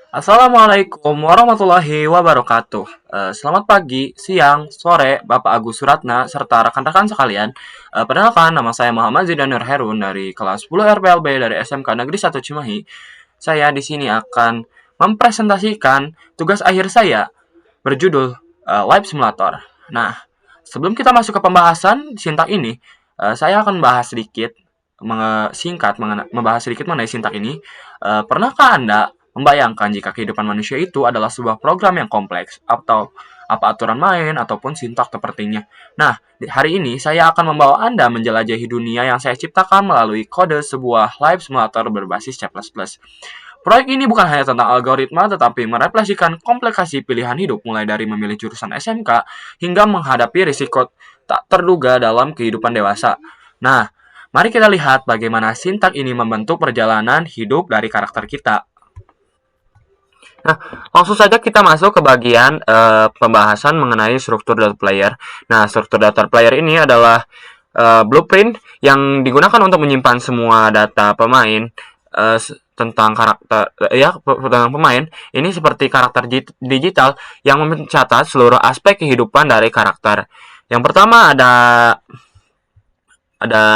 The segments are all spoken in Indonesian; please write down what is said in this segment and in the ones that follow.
Assalamualaikum warahmatullahi wabarakatuh. Selamat pagi, siang, sore, Bapak Agus Suratna, serta rekan-rekan sekalian. Perkenalkan, nama saya Muhammad Zidanur Herun dari kelas 10 RPLB dari SMK Negeri 1 Cimahi. Saya di sini akan mempresentasikan tugas akhir saya berjudul Live Simulator. Nah, sebelum kita masuk ke pembahasan sintak ini, saya akan membahas sedikit membahas sedikit mengenai sintak ini. Pernahkah Anda membayangkan jika kehidupan manusia itu adalah sebuah program yang kompleks atau apa aturan main ataupun sintak sepertinya. Nah, hari ini saya akan membawa Anda menjelajahi dunia yang saya ciptakan melalui kode sebuah live simulator berbasis C++. Proyek ini bukan hanya tentang algoritma, tetapi merefleksikan komplikasi pilihan hidup mulai dari memilih jurusan SMK hingga menghadapi risiko tak terduga dalam kehidupan dewasa. Nah, mari kita lihat bagaimana sintak ini membentuk perjalanan hidup dari karakter kita. Nah, langsung saja kita masuk ke bagian pembahasan mengenai struktur data player. Nah, struktur data player ini adalah blueprint yang digunakan untuk menyimpan semua data pemain tentang karakter tentang pemain. Ini seperti karakter digital yang mencatat seluruh aspek kehidupan dari karakter. Yang pertama ada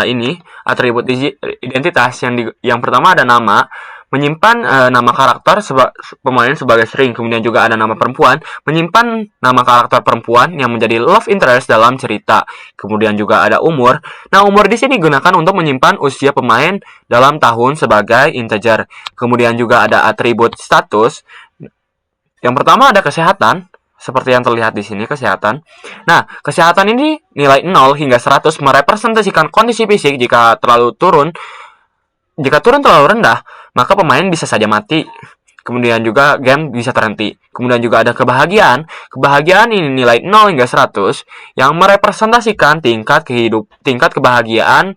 ini atribut identitas yang pertama ada nama, menyimpan nama karakter pemain sebagai string. Kemudian juga ada nama perempuan, menyimpan nama karakter perempuan yang menjadi love interest dalam cerita. Kemudian juga ada umur. Nah, umur di sini digunakan untuk menyimpan usia pemain dalam tahun sebagai integer. Kemudian juga ada atribut status. Yang pertama ada kesehatan, seperti yang terlihat di sini, kesehatan. Nah, kesehatan ini nilai 0 hingga 100 merepresentasikan kondisi fisik. Jika turun terlalu rendah, maka pemain bisa saja mati. Kemudian juga game bisa terhenti. Kemudian juga ada kebahagiaan. Kebahagiaan ini nilai 0 hingga 100 yang merepresentasikan tingkat kebahagiaan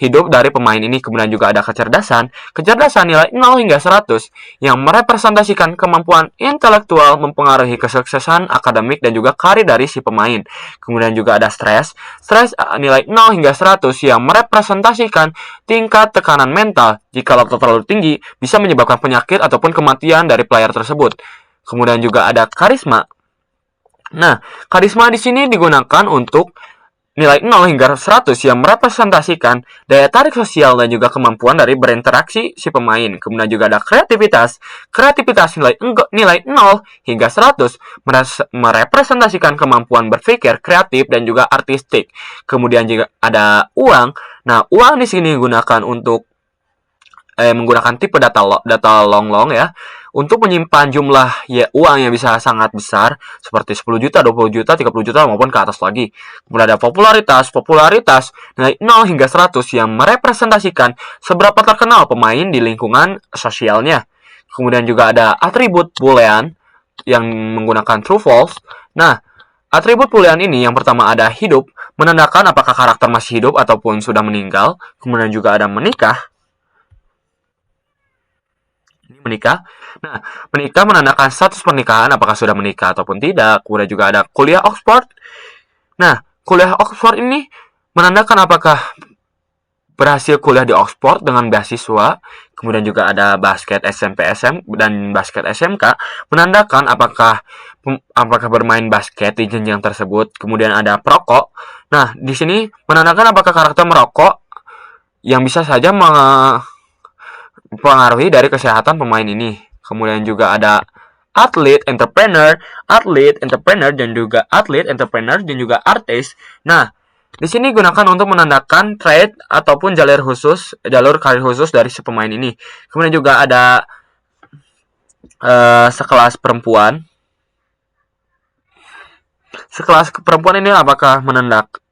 hidup dari pemain ini. Kemudian juga ada kecerdasan. Kecerdasan nilai 0 hingga 100 yang merepresentasikan kemampuan intelektual mempengaruhi kesuksesan akademik dan juga karir dari si pemain. Kemudian juga ada stres. Stres nilai 0 hingga 100 yang merepresentasikan tingkat tekanan mental. Jika terlalu tinggi, bisa menyebabkan penyakit ataupun kematian dari player tersebut. Kemudian juga ada karisma. Nah, karisma di sini digunakan untuk nilai 0 hingga 100 yang merepresentasikan daya tarik sosial dan juga kemampuan dari berinteraksi si pemain. Kemudian juga ada kreativitas. Kreativitas nilai 0 hingga 100 merepresentasikan kemampuan berpikir kreatif dan juga artistik. Kemudian juga ada uang. Nah, uang di sini digunakan untuk menggunakan tipe data long ya, untuk menyimpan jumlah uang yang bisa sangat besar seperti 10 juta, 20 juta, 30 juta maupun ke atas lagi. Kemudian ada popularitas nilai 0 hingga 100 yang merepresentasikan seberapa terkenal pemain di lingkungan sosialnya. Kemudian juga ada atribut boolean yang menggunakan true false. Nah, atribut boolean ini yang pertama ada hidup, menandakan apakah karakter masih hidup ataupun sudah meninggal. Kemudian juga ada menikah. Nah, menikah menandakan status pernikahan, apakah sudah menikah ataupun tidak. Kemudian juga ada kuliah Oxford. Nah, kuliah Oxford ini menandakan apakah berhasil kuliah di Oxford dengan beasiswa. Kemudian juga ada basket SMP SM dan basket SMK, menandakan apakah bermain basket di jenjang tersebut. Kemudian ada perokok. Nah, di sini menandakan apakah karakter merokok yang bisa saja mempengaruhi dari kesehatan pemain ini. Kemudian juga ada atlet, entrepreneur, dan juga artis. Nah, di sini gunakan untuk menandakan trade ataupun jalur karir khusus dari si pemain ini. Kemudian juga ada sekelas perempuan. Sekelas perempuan ini apakah menandakan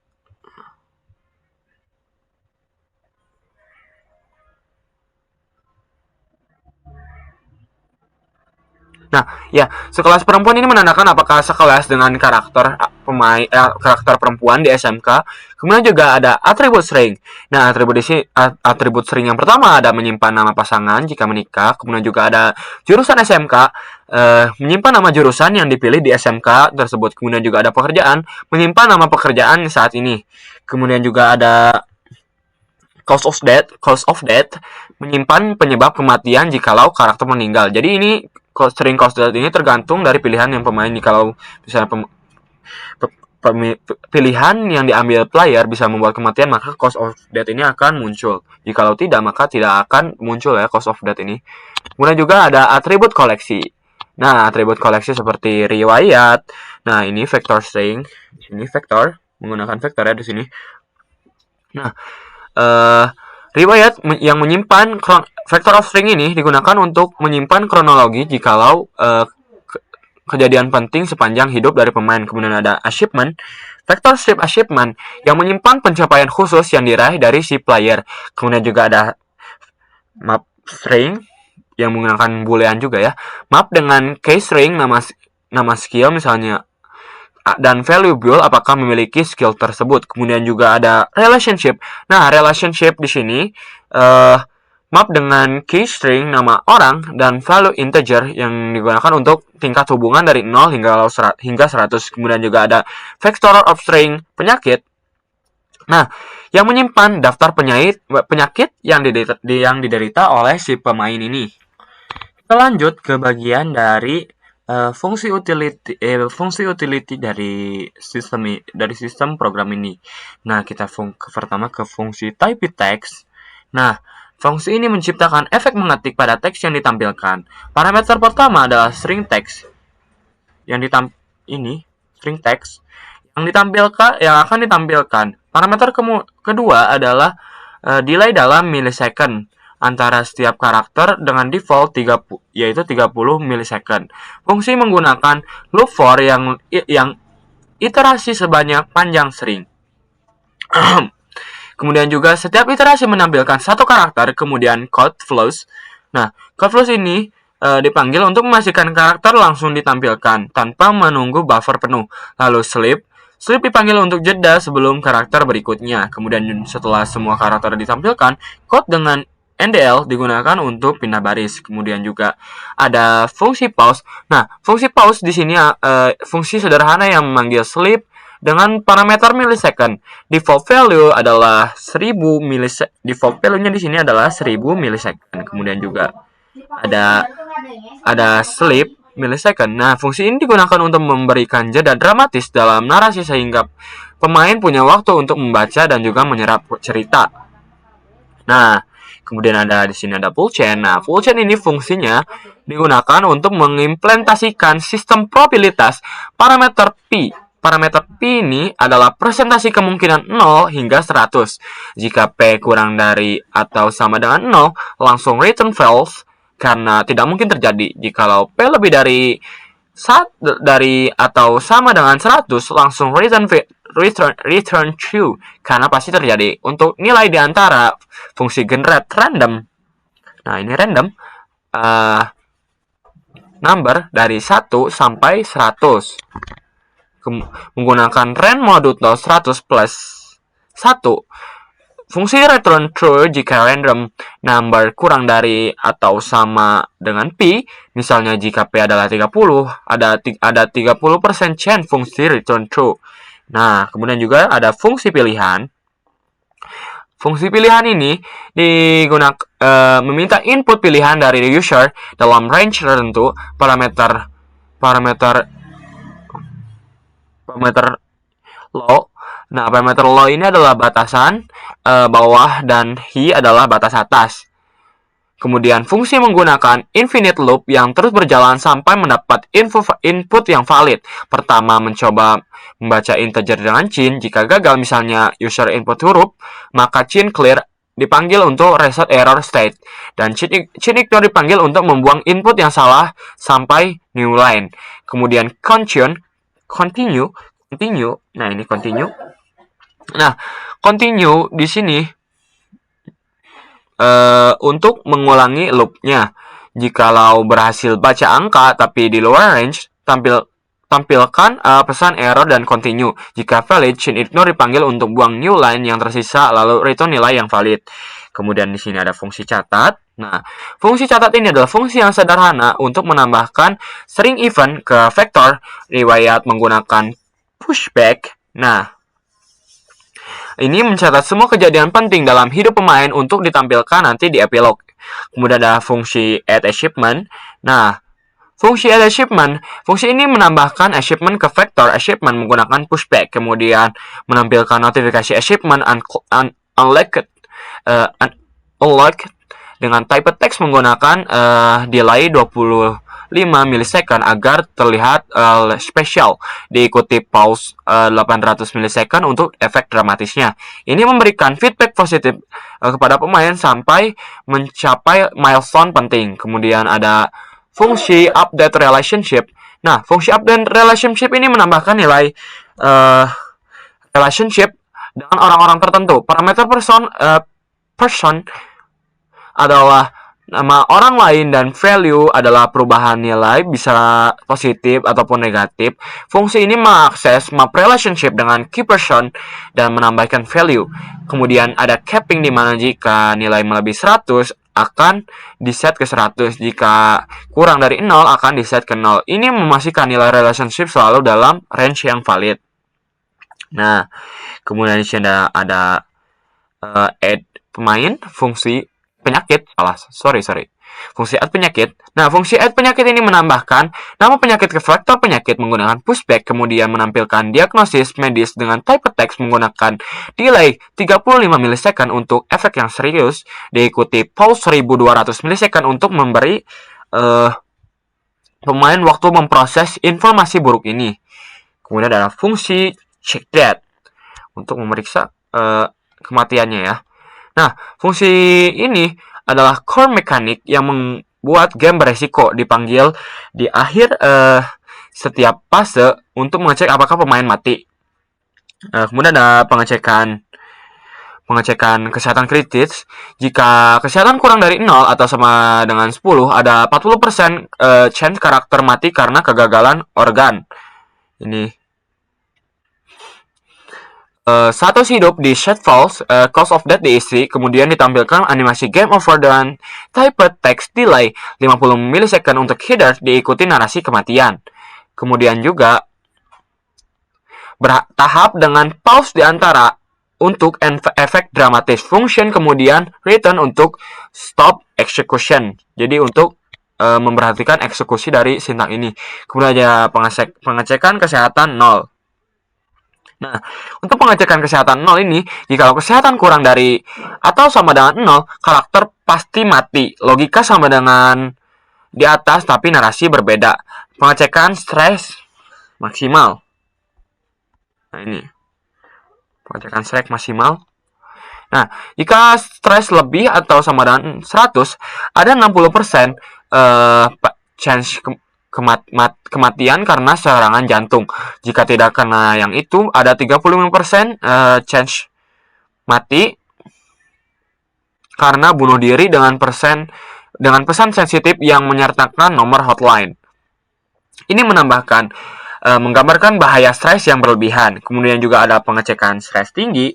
Nah, ya, sekelas perempuan ini menandakan apakah sekelas dengan karakter karakter perempuan di SMK. Kemudian juga ada atribut string. Nah, atribut string yang pertama ada menyimpan nama pasangan jika menikah. Kemudian juga ada jurusan SMK, menyimpan nama jurusan yang dipilih di SMK tersebut. Kemudian juga ada pekerjaan, menyimpan nama pekerjaan saat ini. Kemudian juga ada cause of death, menyimpan penyebab kematian jikalau karakter meninggal. Jadi ini string cost date ini tergantung dari pilihan yang pemain. Kalau misalnya pilihan yang diambil player bisa membuat kematian, maka cost of death ini akan muncul. Jikalau tidak, maka tidak akan muncul ya cost of death ini. Kemudian juga ada atribut koleksi. Nah, atribut koleksi seperti riwayat. Nah, ini vector string. Ini vektor, menggunakan vektor ya di sini. Nah, riwayat yang menyimpan vector of string ini digunakan untuk menyimpan kronologi jikalau kejadian penting sepanjang hidup dari pemain. Kemudian ada achievement, vector strip achievement yang menyimpan pencapaian khusus yang diraih dari si player. Kemudian juga ada map string yang menggunakan boolean juga ya. Map dengan case string nama skill misalnya dan valuable apakah memiliki skill tersebut. Kemudian juga ada relationship. Nah, relationship di sini map dengan key string nama orang dan value integer yang digunakan untuk tingkat hubungan dari 0 hingga 100. Kemudian juga ada vector of string penyakit. Nah, yang menyimpan daftar penyakit yang diderita oleh si pemain ini. Kita lanjut ke bagian dari fungsi utility dari sistem program ini. Nah, kita pertama ke fungsi type text. Nah, fungsi ini menciptakan efek mengetik pada teks yang ditampilkan. Parameter pertama adalah string text. String text yang akan ditampilkan. Parameter kedua adalah delay dalam millisecond antara setiap karakter dengan default yaitu 30 millisecond. Fungsi menggunakan loop for yang iterasi sebanyak panjang string. Kemudian juga setiap iterasi menampilkan satu karakter, kemudian code flows. Nah, code flows ini dipanggil untuk memastikan karakter langsung ditampilkan tanpa menunggu buffer penuh. Lalu sleep dipanggil untuk jeda sebelum karakter berikutnya. Kemudian setelah semua karakter ditampilkan, code dengan NDL digunakan untuk pindah baris. Kemudian juga ada fungsi pause. Nah, fungsi pause di sini fungsi sederhana yang memanggil sleep dengan parameter millisecond. Default value adalah 1000 millisecond. Default value-nya di sini adalah 1000 millisecond. Kemudian juga ada sleep millisecond. Nah, fungsi ini digunakan untuk memberikan jeda dramatis dalam narasi sehingga pemain punya waktu untuk membaca dan juga menyerap cerita. Nah, kemudian di sini ada full chain. Nah, full chain ini fungsinya digunakan untuk mengimplementasikan sistem probabilitas parameter P. Parameter P ini adalah presentasi kemungkinan 0 hingga 100. Jika P kurang dari atau sama dengan 0, langsung return false karena tidak mungkin terjadi. Jikalau P lebih dari atau sama dengan 100, langsung return true karena pasti terjadi. Untuk nilai di antara fungsi generate random. Nah, ini random number dari 1 sampai 100. Menggunakan rand modulo 100 plus 1. Fungsi return true jika random number kurang dari atau sama dengan P. Misalnya jika P adalah 30, ada 30% chance fungsi return true. Nah, kemudian juga ada fungsi pilihan. Fungsi pilihan ini digunakan meminta input pilihan dari user dalam range tertentu. Parameter low. Nah, parameter low ini adalah batasan bawah dan high adalah batas atas. Kemudian fungsi menggunakan infinite loop yang terus berjalan sampai mendapat input yang valid. Pertama, mencoba membaca integer dengan chain. Jika gagal, misalnya user input huruf, maka chain clear dipanggil untuk reset error state. Dan chain ignore dipanggil untuk membuang input yang salah sampai new line. Kemudian continue. Nah, ini continue. Nah, continue di sini untuk mengulangi loop-nya. Jikalau berhasil baca angka tapi di lower range, tampilkan pesan error dan continue. Jika valid, chain ignore dipanggil untuk buang new line yang tersisa lalu return nilai yang valid. Kemudian di sini ada fungsi catat. Nah, fungsi catat ini adalah fungsi yang sederhana untuk menambahkan string event ke vektor riwayat menggunakan pushback. Nah, ini mencatat semua kejadian penting dalam hidup pemain untuk ditampilkan nanti di epilog. Kemudian ada fungsi add achievement. Nah, Fungsi add achievement. Fungsi ini menambahkan achievement ke vektor achievement menggunakan pushback, kemudian menampilkan notifikasi achievement unlocked dengan type text menggunakan delay 25 milisecond agar terlihat spesial, diikuti pause 800 milisecond untuk efek dramatisnya. Ini memberikan feedback positif kepada pemain sampai mencapai milestone penting. Kemudian ada fungsi update relationship. Nah, fungsi update relationship ini menambahkan nilai relationship dengan orang-orang tertentu. Parameter person adalah nama orang lain dan value adalah perubahan nilai, bisa positif ataupun negatif. Fungsi ini mengakses map relationship dengan key person dan menambahkan value. Kemudian ada capping di mana jika nilai melebihi 100 akan diset ke 100. Jika kurang dari 0 akan diset ke 0. Ini memastikan nilai relationship selalu dalam range yang valid. Nah, kemudian di sini ada add pemain, fungsi penyakit. Fungsi add penyakit. Nah, fungsi add penyakit ini menambahkan nama penyakit ke vektor penyakit menggunakan pushback, kemudian menampilkan diagnosis medis dengan type text menggunakan delay 35 milisecond untuk efek yang serius, diikuti pause 1200 milisecond untuk memberi pemain waktu memproses informasi buruk ini. Kemudian ada fungsi check death untuk memeriksa kematiannya ya. Nah, fungsi ini adalah core mekanik yang membuat game beresiko, dipanggil di akhir setiap fase untuk mengecek apakah pemain mati. Kemudian ada pengecekan kesehatan kritis. Jika kesehatan kurang dari 0 atau sama dengan 10, ada 40% chance karakter mati karena kegagalan organ. Ini status hidup di chat false, cause of death diisi, kemudian ditampilkan animasi game over dan type text delay 50 milisecond untuk header, diikuti narasi kematian. Kemudian juga bertahap dengan pause di antara untuk efek dramatis function, kemudian return untuk stop execution. Jadi untuk memperhatikan eksekusi dari sintang ini. Kemudian ada pengecekan kesehatan 0. Nah, untuk pengecekan kesehatan 0 ini, jika kesehatan kurang dari atau sama dengan 0, karakter pasti mati. Logika sama dengan di atas, tapi narasi berbeda. Pengecekan stres maksimal. Nah, ini. Pengecekan stres maksimal. Nah, jika stres lebih atau sama dengan 100, ada 60% chance kematian karena serangan jantung. Jika tidak kena yang itu, ada 35% chance mati karena bunuh diri dengan pesan sensitif yang menyertakan nomor hotline. Ini menambahkan menggambarkan bahaya stres yang berlebihan. Kemudian juga ada pengecekan stres tinggi.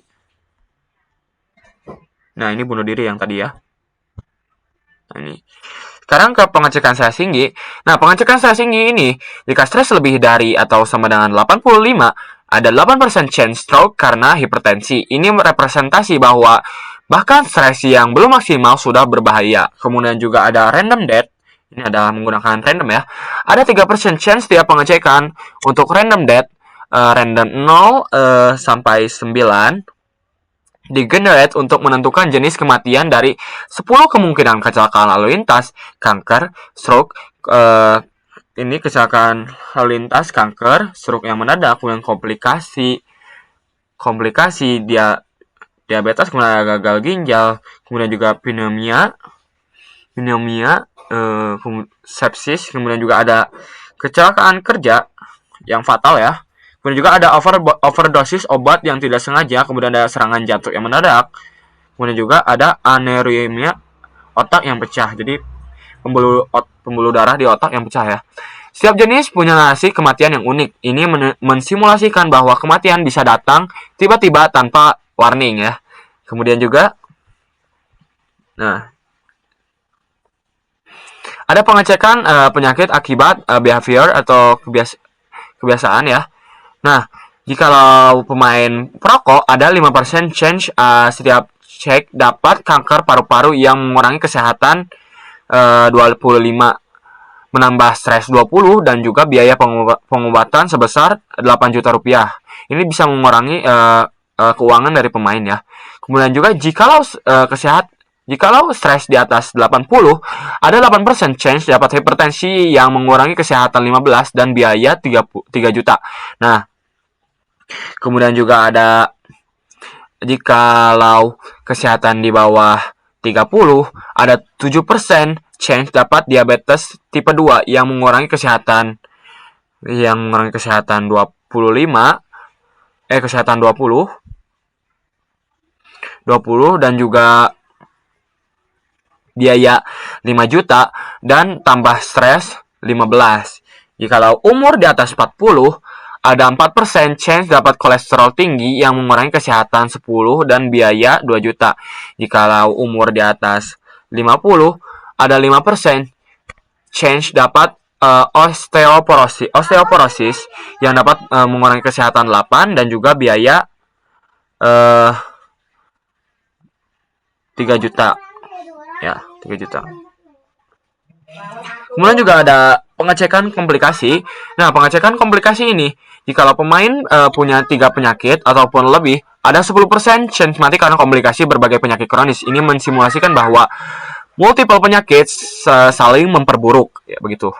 Nah, ini bunuh diri yang tadi ya. Nah, ini. Sekarang ke pengecekan stres tinggi. Nah, pengecekan stres tinggi ini, jika stres lebih dari atau sama dengan 85, ada 8% chance stroke karena hipertensi. Ini representasi bahwa bahkan stres yang belum maksimal sudah berbahaya. Kemudian juga ada random death. Ini adalah menggunakan random ya. Ada 3% chance tiap pengecekan untuk random death. Random 0 sampai 9. Digenerate untuk menentukan jenis kematian dari 10 kemungkinan kecelakaan lalu lintas, kanker, stroke, ini kecelakaan lalu lintas, kanker, stroke yang mendadak, kemudian komplikasi diabetes, kemudian ada gagal ginjal, kemudian juga pneumonia, sepsis, kemudian juga ada kecelakaan kerja yang fatal ya. Kemudian juga ada overdosis obat yang tidak sengaja, kemudian ada serangan jantung yang mendadak, kemudian juga ada aneurysma otak yang pecah, jadi pembuluh darah di otak yang pecah ya. Setiap jenis punya narasi kematian yang unik. Ini mensimulasikan bahwa kematian bisa datang tiba-tiba tanpa warning ya. Kemudian juga, nah, ada pengecekan penyakit akibat behavior atau kebiasaan ya. Nah, jikalau pemain perokok, ada 5% chance setiap cek dapat kanker paru-paru yang mengurangi kesehatan 25 menambah stres 20 dan juga biaya pengobatan sebesar 8 juta rupiah. Ini bisa mengurangi keuangan dari pemain ya. Kemudian juga jikalau stres di atas 80, ada 8% chance dapat hipertensi yang mengurangi kesehatan 15 dan biaya 3 juta. Nah, kemudian juga ada jikalau kesehatan di bawah 30, ada 7% chance dapat diabetes tipe 2 yang mengurangi kesehatan 20 dan juga biaya 5 juta dan tambah stres 15. Jikalau umur di atas 40, ada 4% chance dapat kolesterol tinggi yang mengurangi kesehatan 10 dan biaya 2 juta. Jikalau umur di atas 50, ada 5% chance dapat osteoporosis yang dapat mengurangi kesehatan 8 dan juga biaya 3 juta. Ya, 3 juta. Kemudian juga ada pengecekan komplikasi. Nah, pengecekan komplikasi ini, jikalau pemain punya 3 penyakit ataupun lebih, ada 10% chance mati karena komplikasi berbagai penyakit kronis. Ini mensimulasikan bahwa multiple penyakit saling memperburuk, ya begitu.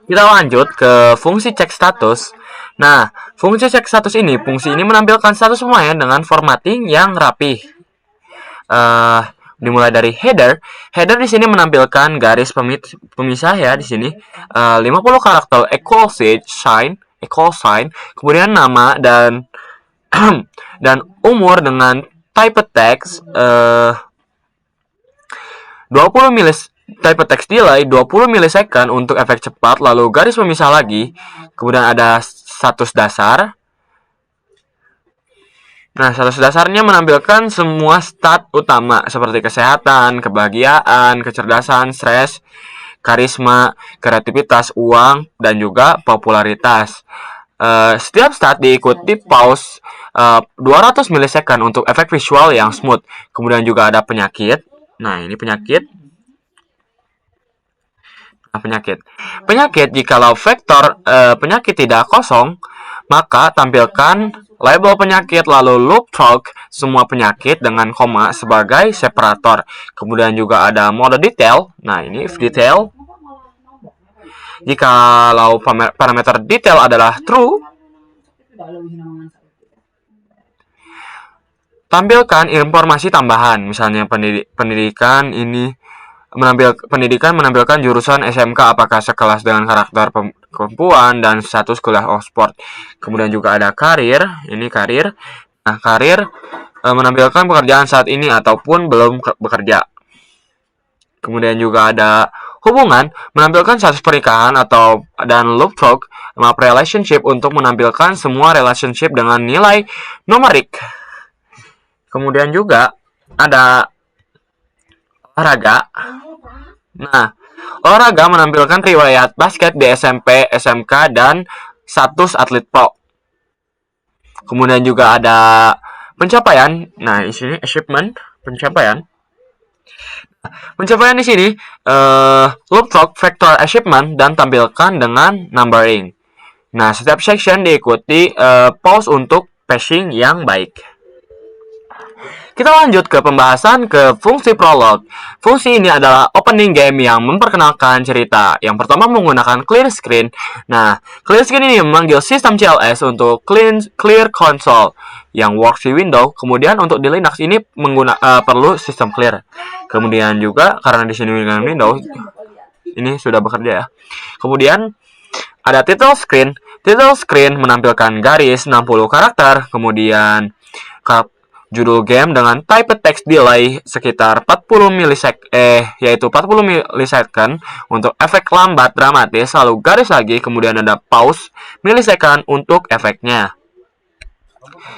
Kita lanjut ke fungsi cek status. Nah, fungsi cek status ini, menampilkan status pemain dengan formatting yang rapi. Dimulai dari header. Header di sini menampilkan garis pemisah ya di sini. 50 karakter equal sign, kemudian nama dan dan umur dengan type text 20 type text delay 20 milisecond untuk efek cepat, lalu garis pemisah lagi, kemudian ada status dasar. Nah, status dasarnya menampilkan semua stat utama seperti kesehatan, kebahagiaan, kecerdasan, stres, karisma, kreativitas, uang, dan juga popularitas. Setiap stat diikuti pause 200 milisecond untuk efek visual yang smooth. Kemudian juga ada penyakit. Nah, ini penyakit. Penyakit jikalau vektor penyakit tidak kosong, maka tampilkan label penyakit lalu loop talk semua penyakit dengan koma sebagai separator. Kemudian juga ada mode detail. Nah, ini if detail. Jikalau parameter detail adalah true, tampilkan informasi tambahan. Misalnya pendidikan ini menampilkan jurusan SMK apakah sekelas dengan karakter perempuan dan status kuliah Oxford. Kemudian juga ada karir, ini karir. Nah, karir menampilkan pekerjaan saat ini ataupun belum bekerja. Kemudian juga ada hubungan, menampilkan status pernikahan dan loop talk map relationship untuk menampilkan semua relationship dengan nilai numerik. Kemudian juga ada olahraga. Nah, olahraga menampilkan riwayat basket di SMP, SMK, dan status atlet pro. Kemudian juga ada pencapaian. Nah, di sini achievement, pencapaian. Pencapaian di sini loop talk vector achievement dan tampilkan dengan numbering. Nah, setiap section diikuti pause untuk pacing yang baik. Kita lanjut ke pembahasan ke fungsi prolog. Fungsi ini adalah opening game yang memperkenalkan cerita. Yang pertama menggunakan clear screen. Nah, clear screen ini memanggil sistem CLS untuk clear console yang works di Windows. Kemudian untuk di Linux ini perlu sistem clear. Kemudian juga karena di sini dengan Windows ini sudah bekerja ya. Kemudian ada title screen. Title screen menampilkan garis 60 karakter. Kemudian judul game dengan type text delay sekitar 40 milisecond untuk efek lambat dramatis, lalu garis lagi, kemudian ada pause milisecond untuk efeknya.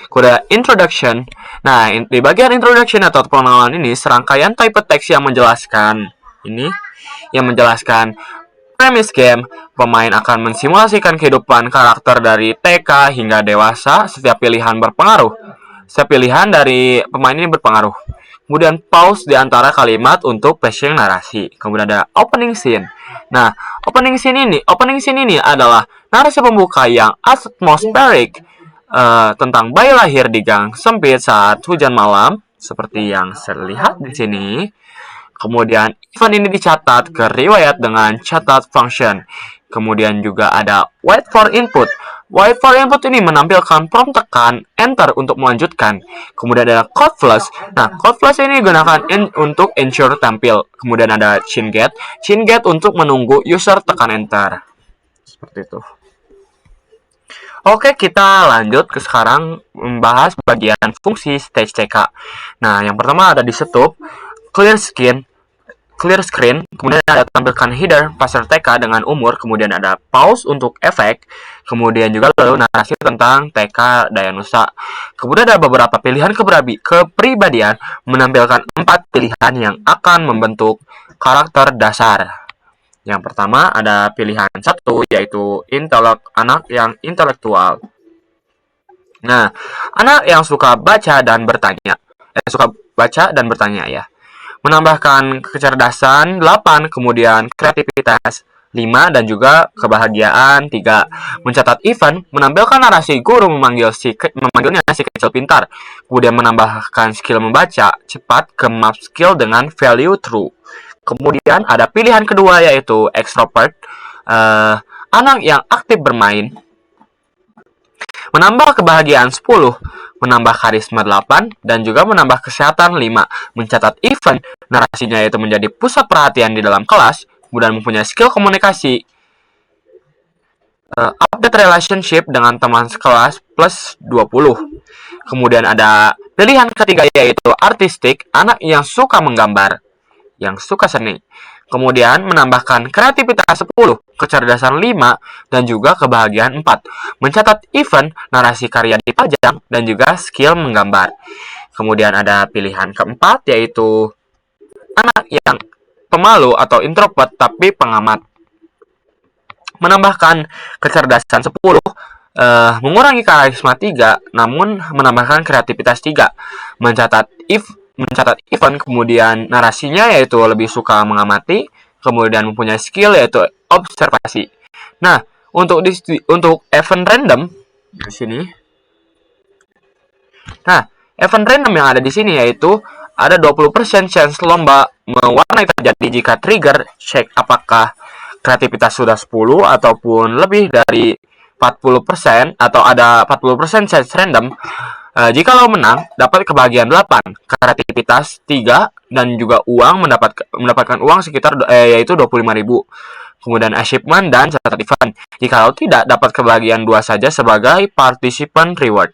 Kemudian introduction. Nah, di bagian introduction atau pengenalan ini serangkaian type text yang menjelaskan premise game. Pemain akan mensimulasikan kehidupan karakter dari TK hingga dewasa. Setiap pilihan dari pemain ini berpengaruh. Kemudian pause di antara kalimat untuk pacing narasi. Kemudian ada opening scene. Nah, opening scene ini adalah narasi pembuka yang atmosferik tentang bayi lahir di gang sempit saat hujan malam, seperti yang terlihat di sini. Kemudian event ini dicatat ke riwayat dengan catat function. Kemudian juga ada wait for input. Wait for input ini menampilkan prompt tekan enter untuk melanjutkan. Kemudian ada code flash. Nah, code flash ini digunakan untuk ensure tampil. Kemudian ada chain gate. Chain gate untuk menunggu user tekan enter. Seperti itu. Oke, kita lanjut ke sekarang membahas bagian fungsi stage TK. Nah, yang pertama ada di setup, clear screen, kemudian ada tampilkan header pasar TK dengan umur, kemudian ada pause untuk efek, kemudian juga lalu narasi tentang TK Dayanusa. Kemudian ada beberapa pilihan kepribadian menampilkan 4 pilihan yang akan membentuk karakter dasar. Yang pertama ada pilihan 1 yaitu anak yang intelektual. Nah, anak yang suka baca dan bertanya ya. Menambahkan kecerdasan 8, kemudian kreativitas 5, dan juga kebahagiaan 3. Mencatat event, menampilkan narasi guru memanggilnya si kecil pintar. Kemudian menambahkan skill membaca cepat ke map skill dengan value true. Kemudian ada pilihan kedua yaitu extrovert, anak yang aktif bermain. Menambah kebahagiaan 10, menambah karisma 8, dan juga menambah kesehatan 5. Mencatat event, narasinya yaitu menjadi pusat perhatian di dalam kelas, kemudian mempunyai skill komunikasi. Update relationship dengan teman sekelas plus 20. Kemudian ada pilihan ketiga yaitu artistik, anak yang suka menggambar, yang suka seni. Kemudian menambahkan kreativitas 10, kecerdasan 5, dan juga kebahagiaan 4. Mencatat event, narasi karya dipajang, dan juga skill menggambar. Kemudian ada pilihan keempat, yaitu anak yang pemalu atau introvert tapi pengamat. Menambahkan kecerdasan 10, mengurangi karisma 3, namun menambahkan kreativitas 3. Mencatat event, kemudian narasinya yaitu lebih suka mengamati, kemudian mempunyai skill yaitu observasi. Nah, untuk event random di sini. Nah, event random yang ada di sini yaitu ada 20% chance lomba mewarnai terjadi jika trigger cek apakah kreativitas sudah 10 ataupun lebih dari 40%, atau ada 40% chance random. Jika lo menang, dapat kebahagiaan 8, kreativitas 3, dan juga uang mendapatkan uang sekitar yaitu 25.000. Kemudian achievement dan catat event. Jika lo tidak, dapat kebahagiaan 2 saja sebagai participant reward.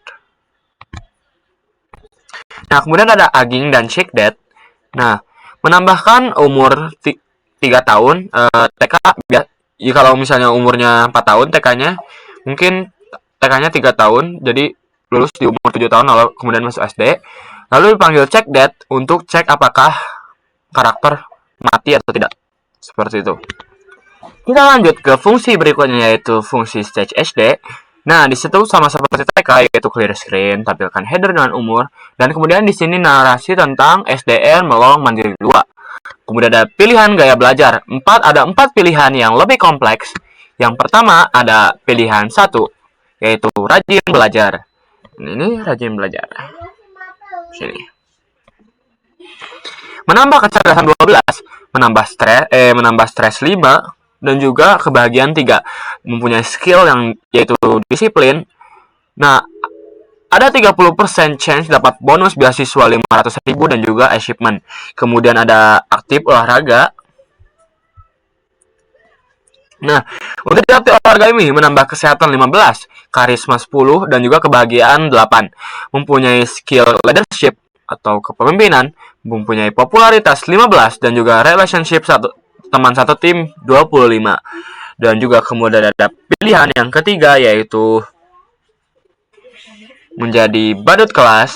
Nah, kemudian ada aging dan check date. Nah, menambahkan umur 3 tahun, TK, jika lo misalnya umurnya 4 tahun, TK-nya mungkin TK-nya 3 tahun, jadi lulus di umur 7 tahun, lalu kemudian masuk SD. Lalu dipanggil check date untuk cek apakah karakter mati atau tidak. Seperti itu. Kita lanjut ke fungsi berikutnya yaitu fungsi stage SD. Nah, di situ sama seperti TK yaitu clear screen, tampilkan header dengan umur, dan kemudian di sini narasi tentang SDN Melong Mandiri 2. Kemudian ada pilihan gaya belajar. Ada 4 pilihan yang lebih kompleks. Yang pertama ada pilihan 1 yaitu rajin belajar. Ini rajin belajar. Sini. Menambah kecerdasan 12, menambah stres 5, dan juga kebahagiaan 3. Mempunyai skill yang yaitu disiplin. Nah, ada 30% chance dapat bonus beasiswa 500.000 dan juga achievement. Kemudian ada aktif olahraga. Nah, untuk aktif olahraga ini menambah kesehatan 15, karisma 10, dan juga kebahagiaan 8. Mempunyai skill leadership atau kepemimpinan, mempunyai popularitas 15, dan juga relationship teman satu tim 25. Dan juga kemudian ada pilihan yang ketiga yaitu menjadi badut kelas,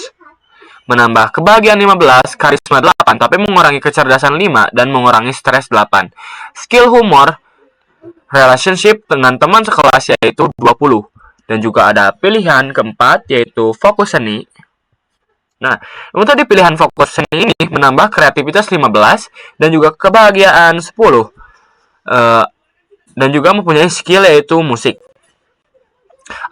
menambah kebahagiaan 15, karisma 8, tapi mengurangi kecerdasan 5 dan mengurangi stres 8. Skill humor, relationship dengan teman sekelas yaitu 20. Dan juga ada pilihan keempat yaitu fokus seni. Nah, untuk di pilihan fokus seni ini menambah kreativitas 15 dan juga kebahagiaan 10. dan juga mempunyai skill yaitu musik.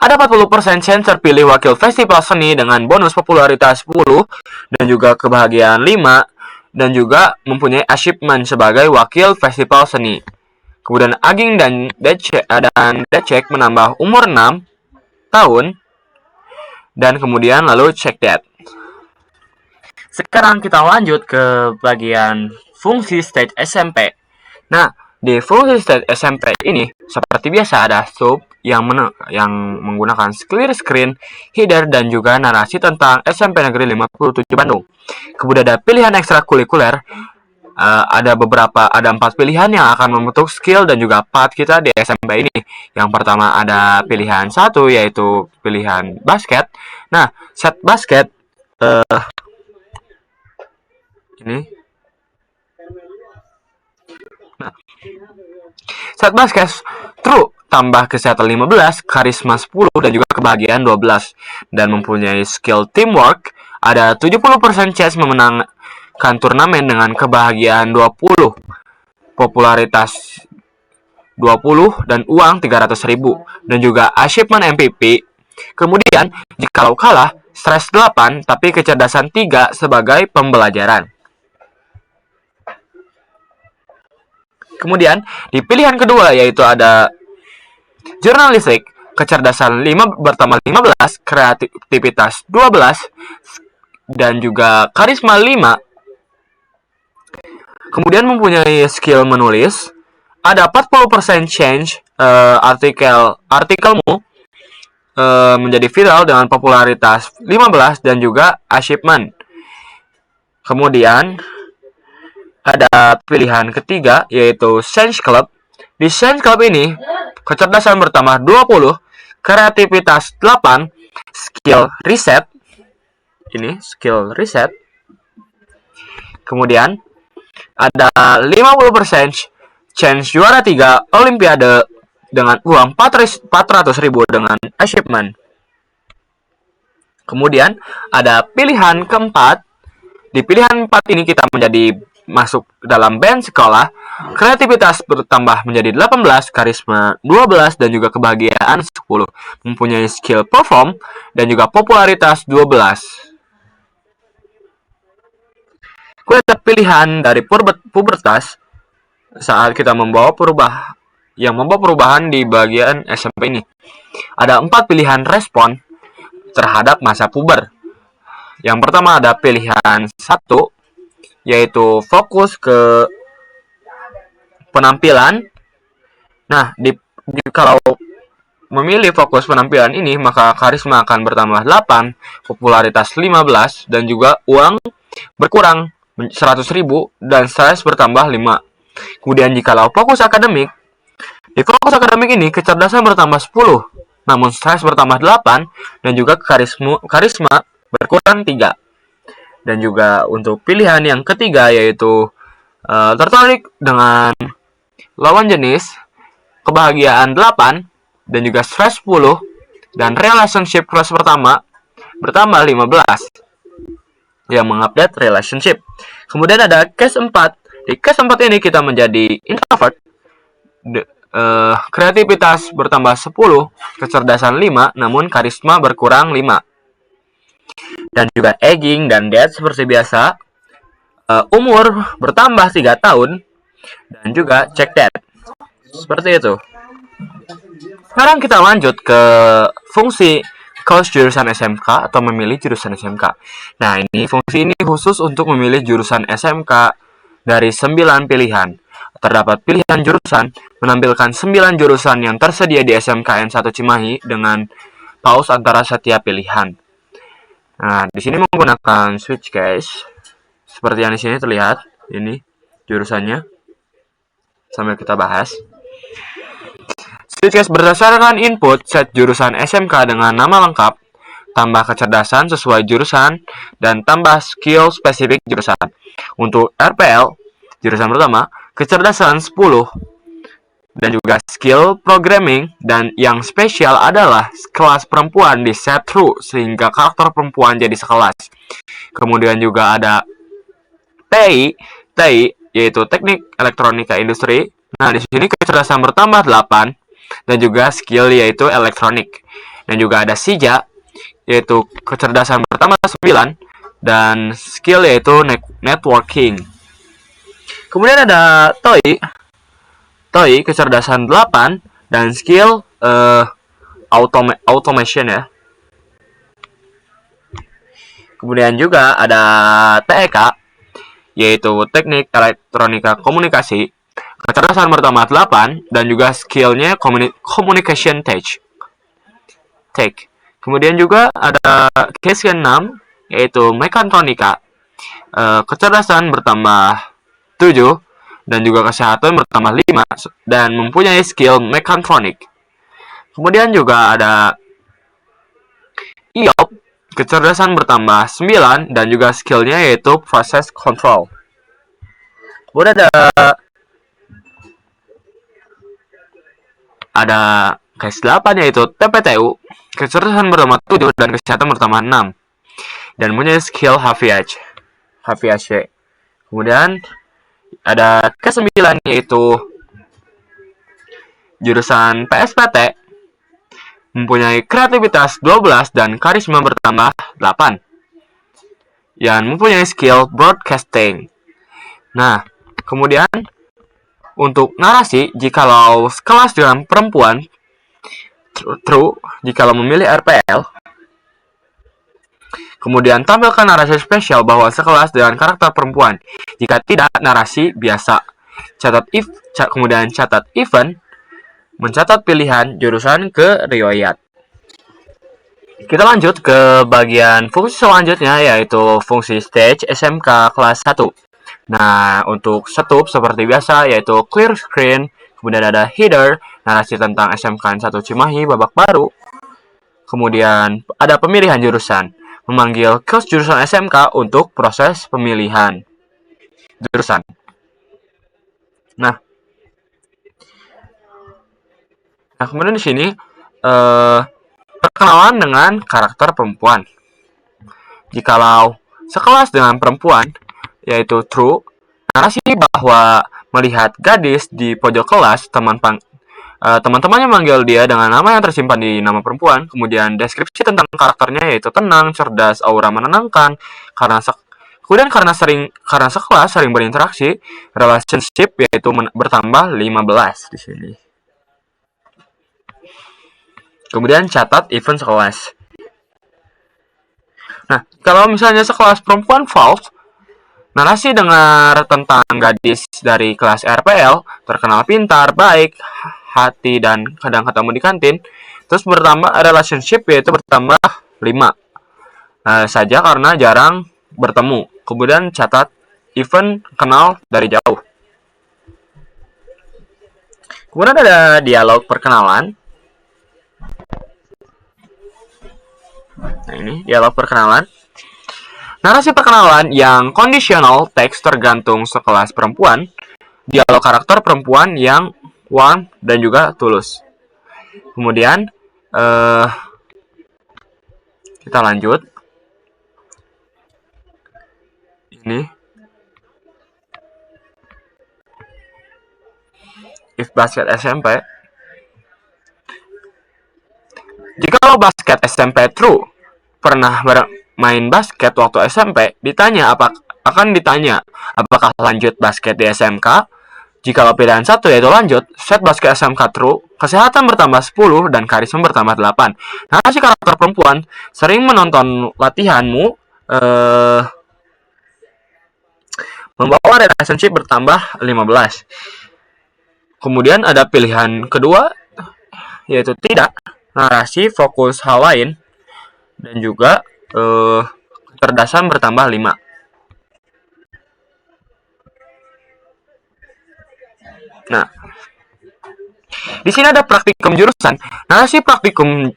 Ada 40% chance terpilih wakil festival seni dengan bonus popularitas 10 dan juga kebahagiaan 5 dan juga mempunyai achievement sebagai wakil festival seni. Kemudian Aging dan Decek menambah umur 6 tahun dan kemudian lalu check that. Sekarang kita lanjut ke bagian fungsi stage SMP. Nah, di fungsi stage SMP ini seperti biasa ada sub yang menggunakan clear screen, header, dan juga narasi tentang SMP Negeri 57 Bandung. Kemudian ada pilihan ekstrakurikuler, ada 4 pilihan yang akan membentuk skill dan juga path kita di SMP ini. Yang pertama ada pilihan 1 yaitu pilihan basket. Nah, set basket ini. Nah, set basket true tambah kesehatan 15, karisma 10, dan juga kebahagiaan 12. Dan mempunyai skill teamwork, ada 70% chance memenangkan turnamen dengan kebahagiaan 20, popularitas 20, dan uang 300.000. Dan juga achievement MVP. Kemudian, jikalau kalah, stres 8, tapi kecerdasan 3 sebagai pembelajaran. Kemudian, di pilihan kedua yaitu ada jurnalistik, kecerdasan 5 bertambah 15, kreativitas 12, dan juga karisma 5. Kemudian mempunyai skill menulis, ada 40% change artikelmu menjadi viral dengan popularitas 15 dan juga achievement. Kemudian ada pilihan ketiga yaitu Science Club. Di Science Club ini kecerdasan bertambah 20, kreativitas 8, skill riset. Ini skill riset. Kemudian ada 50% chance juara 3 Olimpiade dengan uang 400.000 dengan achievement. Kemudian ada pilihan keempat. Di pilihan 4 ini kita menjadi masuk dalam band sekolah, kreativitas bertambah menjadi 18, karisma 12, dan juga kebahagiaan 10. Mempunyai skill perform dan juga popularitas 12. Kemudian pilihan dari pubertas saat kita membawa perubahan di bagian SMP ini. Ada 4 pilihan respon terhadap masa puber. Yang pertama ada pilihan 1 yaitu fokus ke penampilan. Nah, kalau memilih fokus penampilan ini, maka karisma akan bertambah 8, popularitas 15, dan juga uang berkurang 100.000 dan stres bertambah 5. Kemudian jikalau fokus akademik, di fokus akademik ini kecerdasan bertambah 10, namun stres bertambah 8, dan juga karisma berkurang 3. Dan juga untuk pilihan yang ketiga yaitu tertarik dengan lawan jenis, kebahagiaan 8, dan juga stres 10, dan relationship kelas pertama bertambah 15 yang mengupdate relationship. Kemudian ada case 4. Di case 4 ini kita menjadi introvert, kreativitas bertambah 10, kecerdasan 5, namun karisma berkurang 5. Dan juga aging dan death seperti biasa, umur bertambah 3 tahun, dan juga check that. Seperti itu. Sekarang kita lanjut ke fungsi course jurusan SMK atau memilih jurusan SMK. Nah, fungsi ini khusus untuk memilih jurusan SMK dari 9 pilihan. Terdapat pilihan jurusan menampilkan 9 jurusan yang tersedia di SMKN 1 Cimahi dengan pause antara setiap pilihan. Nah, di sini menggunakan switch case seperti yang di sini terlihat. Ini jurusannya sambil kita bahas. Switch case berdasarkan input set jurusan SMK dengan nama lengkap, tambah kecerdasan sesuai jurusan, dan tambah skill spesifik jurusan. Untuk RPL, jurusan pertama, kecerdasan 10, dan juga skill programming, dan yang spesial adalah kelas perempuan di set through sehingga karakter perempuan jadi sekelas. Kemudian juga ada TI yaitu teknik elektronika industri, Nah, di sini kecerdasan bertambah 8 dan juga skill yaitu elektronik. Dan juga ada Sija yaitu kecerdasan bertambah 9 dan skill yaitu networking. Kemudian ada Toi kecerdasan 8 dan skill automation ya. Kemudian juga ada TEK yaitu teknik elektronika komunikasi, kecerdasan bertambah 8 dan juga skillnya communication tech. Kemudian juga ada case 6 yaitu mekatronika, kecerdasan bertambah 7 dan juga kesehatan bertambah 5 dan mempunyai skill mekatronik. Kemudian juga ada IOP, kecerdasan bertambah 9 dan juga skillnya yaitu process control. Kemudian ada case 8 yaitu TPTU, kecerdasan bertambah 7 dan kesehatan bertambah 6 dan punya skill HVAC. Kemudian ada case 9 yaitu jurusan PSPT, mempunyai kreativitas 12 dan karisma bertambah 8 yang mempunyai skill broadcasting. Nah, kemudian untuk narasi, jikalau sekelas dengan perempuan, true, jikalau memilih RPL. Kemudian tampilkan narasi spesial bahwa sekelas dengan karakter perempuan. Jika tidak, narasi biasa. Kemudian catat event, mencatat pilihan jurusan ke riwayat. Kita lanjut ke bagian fungsi selanjutnya, yaitu fungsi stage SMK kelas 1. Nah, untuk setup seperti biasa, yaitu clear screen, kemudian ada header, narasi tentang SMK 1 Cimahi babak baru. Kemudian ada pemilihan jurusan, memanggil coach jurusan SMK untuk proses pemilihan jurusan. Nah kemudian di sini perkenalan dengan karakter perempuan. Jikalau sekelas dengan perempuan, yaitu true, narasi bahwa melihat gadis di pojok kelas, teman-temannya manggil dia dengan nama yang tersimpan di nama perempuan. Kemudian deskripsi tentang karakternya yaitu tenang, cerdas, aura menenangkan. Kemudian karena sekelas sering berinteraksi, relationship yaitu bertambah 15 di sini. Kemudian catat event sekelas. Nah, kalau misalnya sekelas perempuan false, narasi dengar tentang gadis dari kelas RPL, terkenal pintar, baik, hati, dan kadang ketemu di kantin. Terus bertambah relationship yaitu bertambah 5 saja karena jarang bertemu. Kemudian catat event kenal dari jauh. Kemudian ada dialog perkenalan. Nah, ini dialog perkenalan. Narasi perkenalan yang conditional text tergantung sekelas perempuan. Dialog karakter perempuan yang warm dan juga tulus. Kemudian kita lanjut. Ini if basket SMP. Jika basket SMP true, pernah bermain basket waktu SMP, akan ditanya apakah lanjut basket di SMK. Jika pilihan 1 yaitu lanjut, set basket SMK true, kesehatan bertambah 10 dan karisma bertambah 8. Narasi karakter perempuan sering menonton latihanmu, membawa relationship bertambah 15. Kemudian ada pilihan kedua yaitu tidak, narasi fokus hal lain, dan juga kecerdasan bertambah 5. Nah, di sini ada praktikum jurusan. Narasi praktikum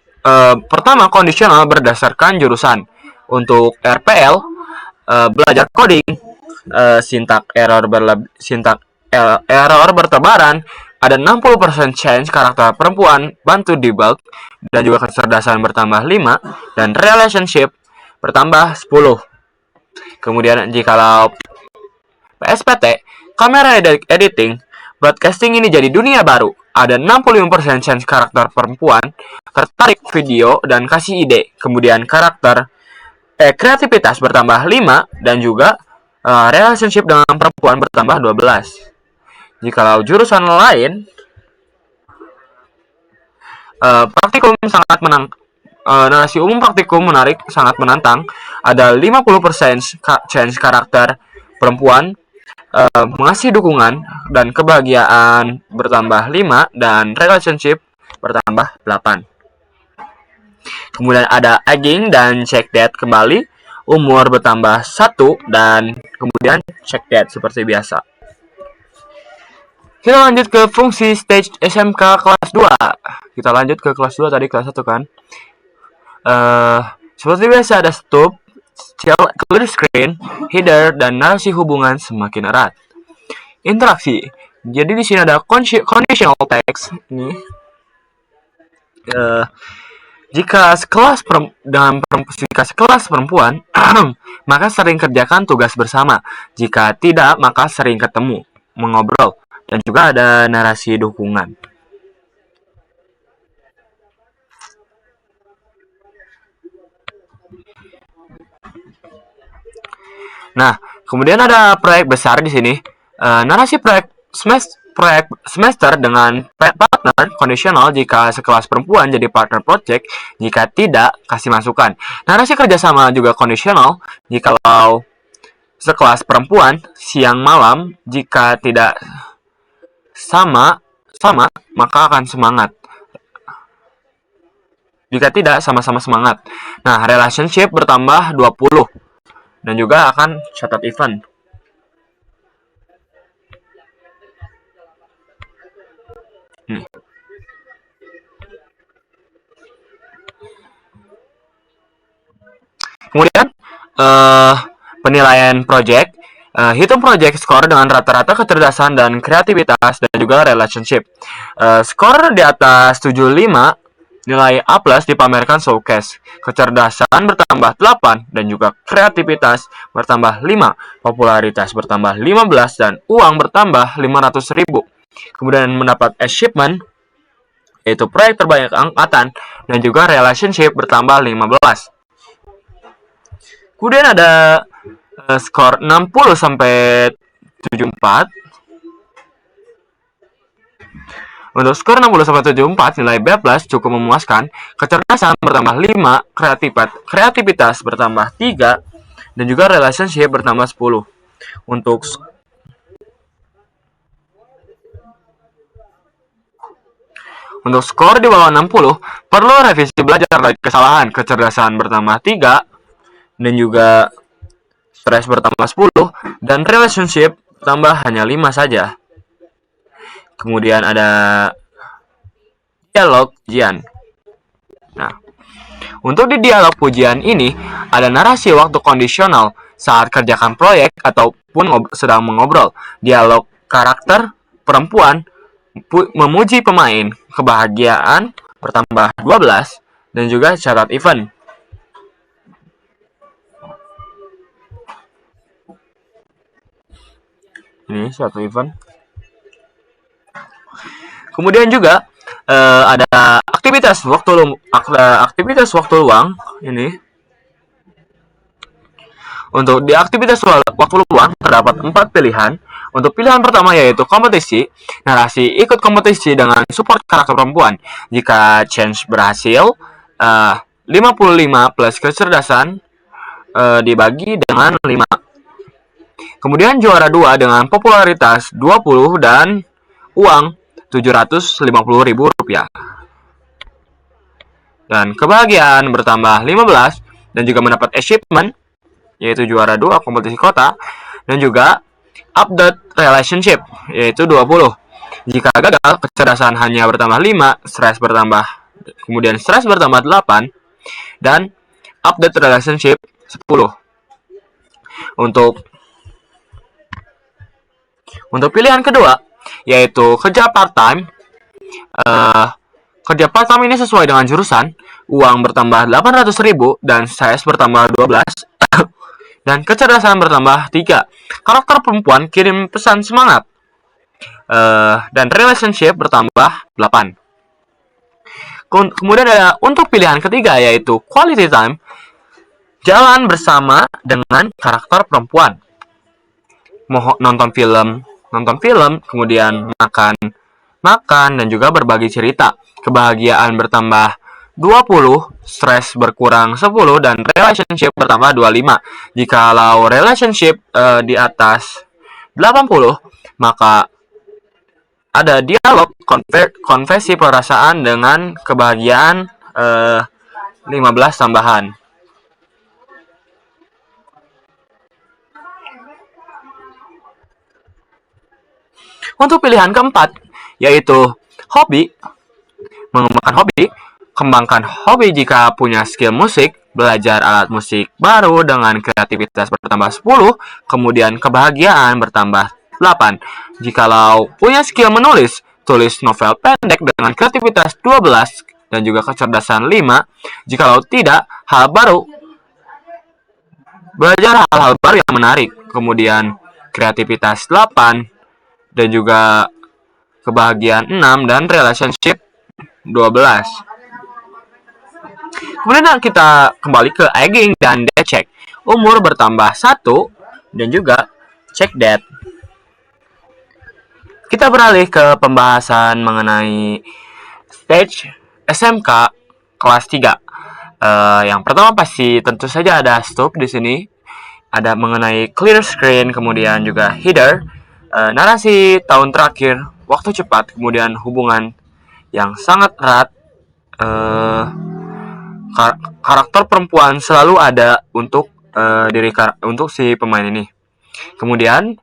pertama kondisional berdasarkan jurusan. Untuk RPL, belajar coding, sintak error bertebaran, ada 60% chance karakter perempuan bantu debug, dan juga kecerdasan bertambah 5 dan relationship bertambah 10. Kemudian jikalau PSPT, kamera editing, Broadcasting ini jadi dunia baru. Ada 65% chance karakter perempuan tertarik video dan kasih ide. Kemudian kreativitas bertambah 5 dan juga relationship dengan perempuan bertambah 12. Jikalau jurusan lain, praktikum sangat narasi umum praktikum menarik, sangat menantang. Ada 50% chance karakter perempuan mengasih dukungan dan kebahagiaan bertambah 5 dan relationship bertambah 8. Kemudian ada aging dan check date kembali, umur bertambah 1 dan kemudian check date seperti biasa. Kita lanjut ke fungsi stage SMK kelas 2. Kita lanjut ke kelas 2, tadi kelas 1 kan. Seperti biasa ada stop, clear screen, header, dan narasi hubungan semakin erat. Interaksi. Jadi di sini ada conditional text. Ini. Jika sekelas perempuan, maka sering kerjakan tugas bersama. Jika tidak, maka sering ketemu, mengobrol, dan juga ada narasi dukungan. Nah, kemudian ada proyek besar di sini. Narasi proyek semester dengan partner kondisional jika sekelas perempuan jadi partner project, jika tidak kasih masukan. Narasi kerjasama juga kondisional jikalau sekelas perempuan siang malam, jika tidak sama maka akan semangat. Jika tidak sama-sama semangat. Nah, relationship bertambah 20 dan juga akan catat event. Kemudian penilaian project, hitung project score dengan rata-rata kecerdasan dan kreativitas dan juga relationship. Skor di atas 75, nilai A+ dipamerkan showcase. Kecerdasan bertambah 8 dan juga kreativitas bertambah 5, popularitas bertambah 15 dan uang bertambah 500.000. Kemudian mendapat achievement yaitu proyek terbanyak angkatan dan juga relationship bertambah 15. Kemudian ada skor 60 sampai 74. Untuk skor 60 sampai 74, nilai B+ cukup memuaskan. Kecerdasan bertambah 5, kreativitas bertambah 3 dan juga relationship bertambah 10. Untuk skor di bawah 60, perlu revisi belajar dari kesalahan. Kecerdasan bertambah 3 dan juga stres bertambah 10 dan relationship bertambah hanya 5 saja. Kemudian ada dialog ujian. Nah, untuk di dialog ujian ini ada narasi waktu kondisional saat kerjakan proyek ataupun sedang mengobrol. Dialog karakter perempuan memuji pemain, kebahagiaan bertambah 12 dan juga catat event. Ini satu event. Kemudian juga ada aktivitas waktu luang ini. Untuk di aktivitas waktu luang terdapat 4 pilihan. Untuk pilihan pertama yaitu kompetisi. Narasi ikut kompetisi dengan support karakter perempuan. Jika chance berhasil, 55 plus kecerdasan dibagi dengan 5. Kemudian juara 2 dengan popularitas 20 dan uang Rp750.000. Dan kebahagiaan bertambah 15 dan juga mendapat achievement yaitu juara 2 kompetisi kota dan juga update relationship yaitu 20. Jika gagal, kecerdasan hanya bertambah 5, kemudian stres bertambah 8 dan update relationship 10. Untuk pilihan kedua yaitu kerja part-time. Kerja part-time ini sesuai dengan jurusan. Uang bertambah 800.000 dan stres bertambah 12 dan kecerdasan bertambah 3. Karakter perempuan kirim pesan semangat. dan relationship bertambah 8. Kemudian ada untuk pilihan ketiga yaitu quality time, jalan bersama dengan karakter perempuan. Nonton film, kemudian makan dan juga berbagi cerita. Kebahagiaan bertambah 20, stres berkurang 10, dan relationship bertambah 25. Jikalau relationship di atas 80, maka ada dialog konversi perasaan dengan kebahagiaan 15 tambahan. Untuk pilihan keempat yaitu hobi, mengembangkan hobi. Kembangkan hobi jika punya skill musik, belajar alat musik baru dengan kreativitas bertambah 10, kemudian kebahagiaan bertambah 8. Jikalau punya skill menulis, tulis novel pendek dengan kreativitas 12 dan juga kecerdasan 5. Jikalau tidak, belajar hal-hal baru yang menarik, kemudian kreativitas 8 dan juga kebahagiaan 6 dan relationship 12. Kemudian kita kembali ke aging dan death check. Umur bertambah 1 dan juga check death. Kita beralih ke pembahasan mengenai stage SMK kelas 3. Yang pertama pasti tentu saja ada stop di sini. Ada mengenai clear screen, kemudian juga header, narasi tahun terakhir, waktu cepat, kemudian hubungan yang sangat erat. Karakter perempuan selalu ada untuk untuk si pemain ini. Kemudian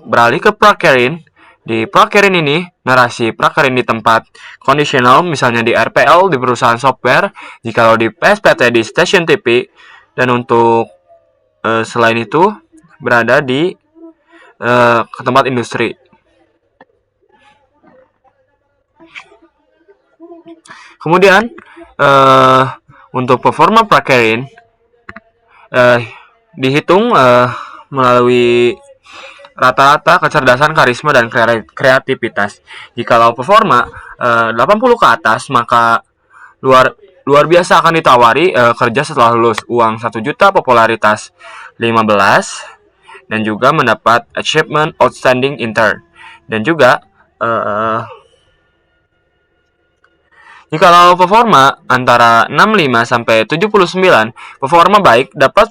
beralih ke prakerin. Di prakerin ini, narasi prakerin di tempat kondisional, misalnya di RPL, di perusahaan software, jikalau di PSPT, di stasiun TV, dan untuk selain itu berada di ke tempat industri. Kemudian untuk performa prakerin dihitung melalui rata-rata kecerdasan, karisma, dan kreativitas. Jikalau performa 80 ke atas, maka luar biasa akan ditawari kerja setelah lulus, uang 1 juta, popularitas 15, dan juga mendapat achievement outstanding intern. Dan juga jikalau performa antara 65 sampai 79, performa baik dapat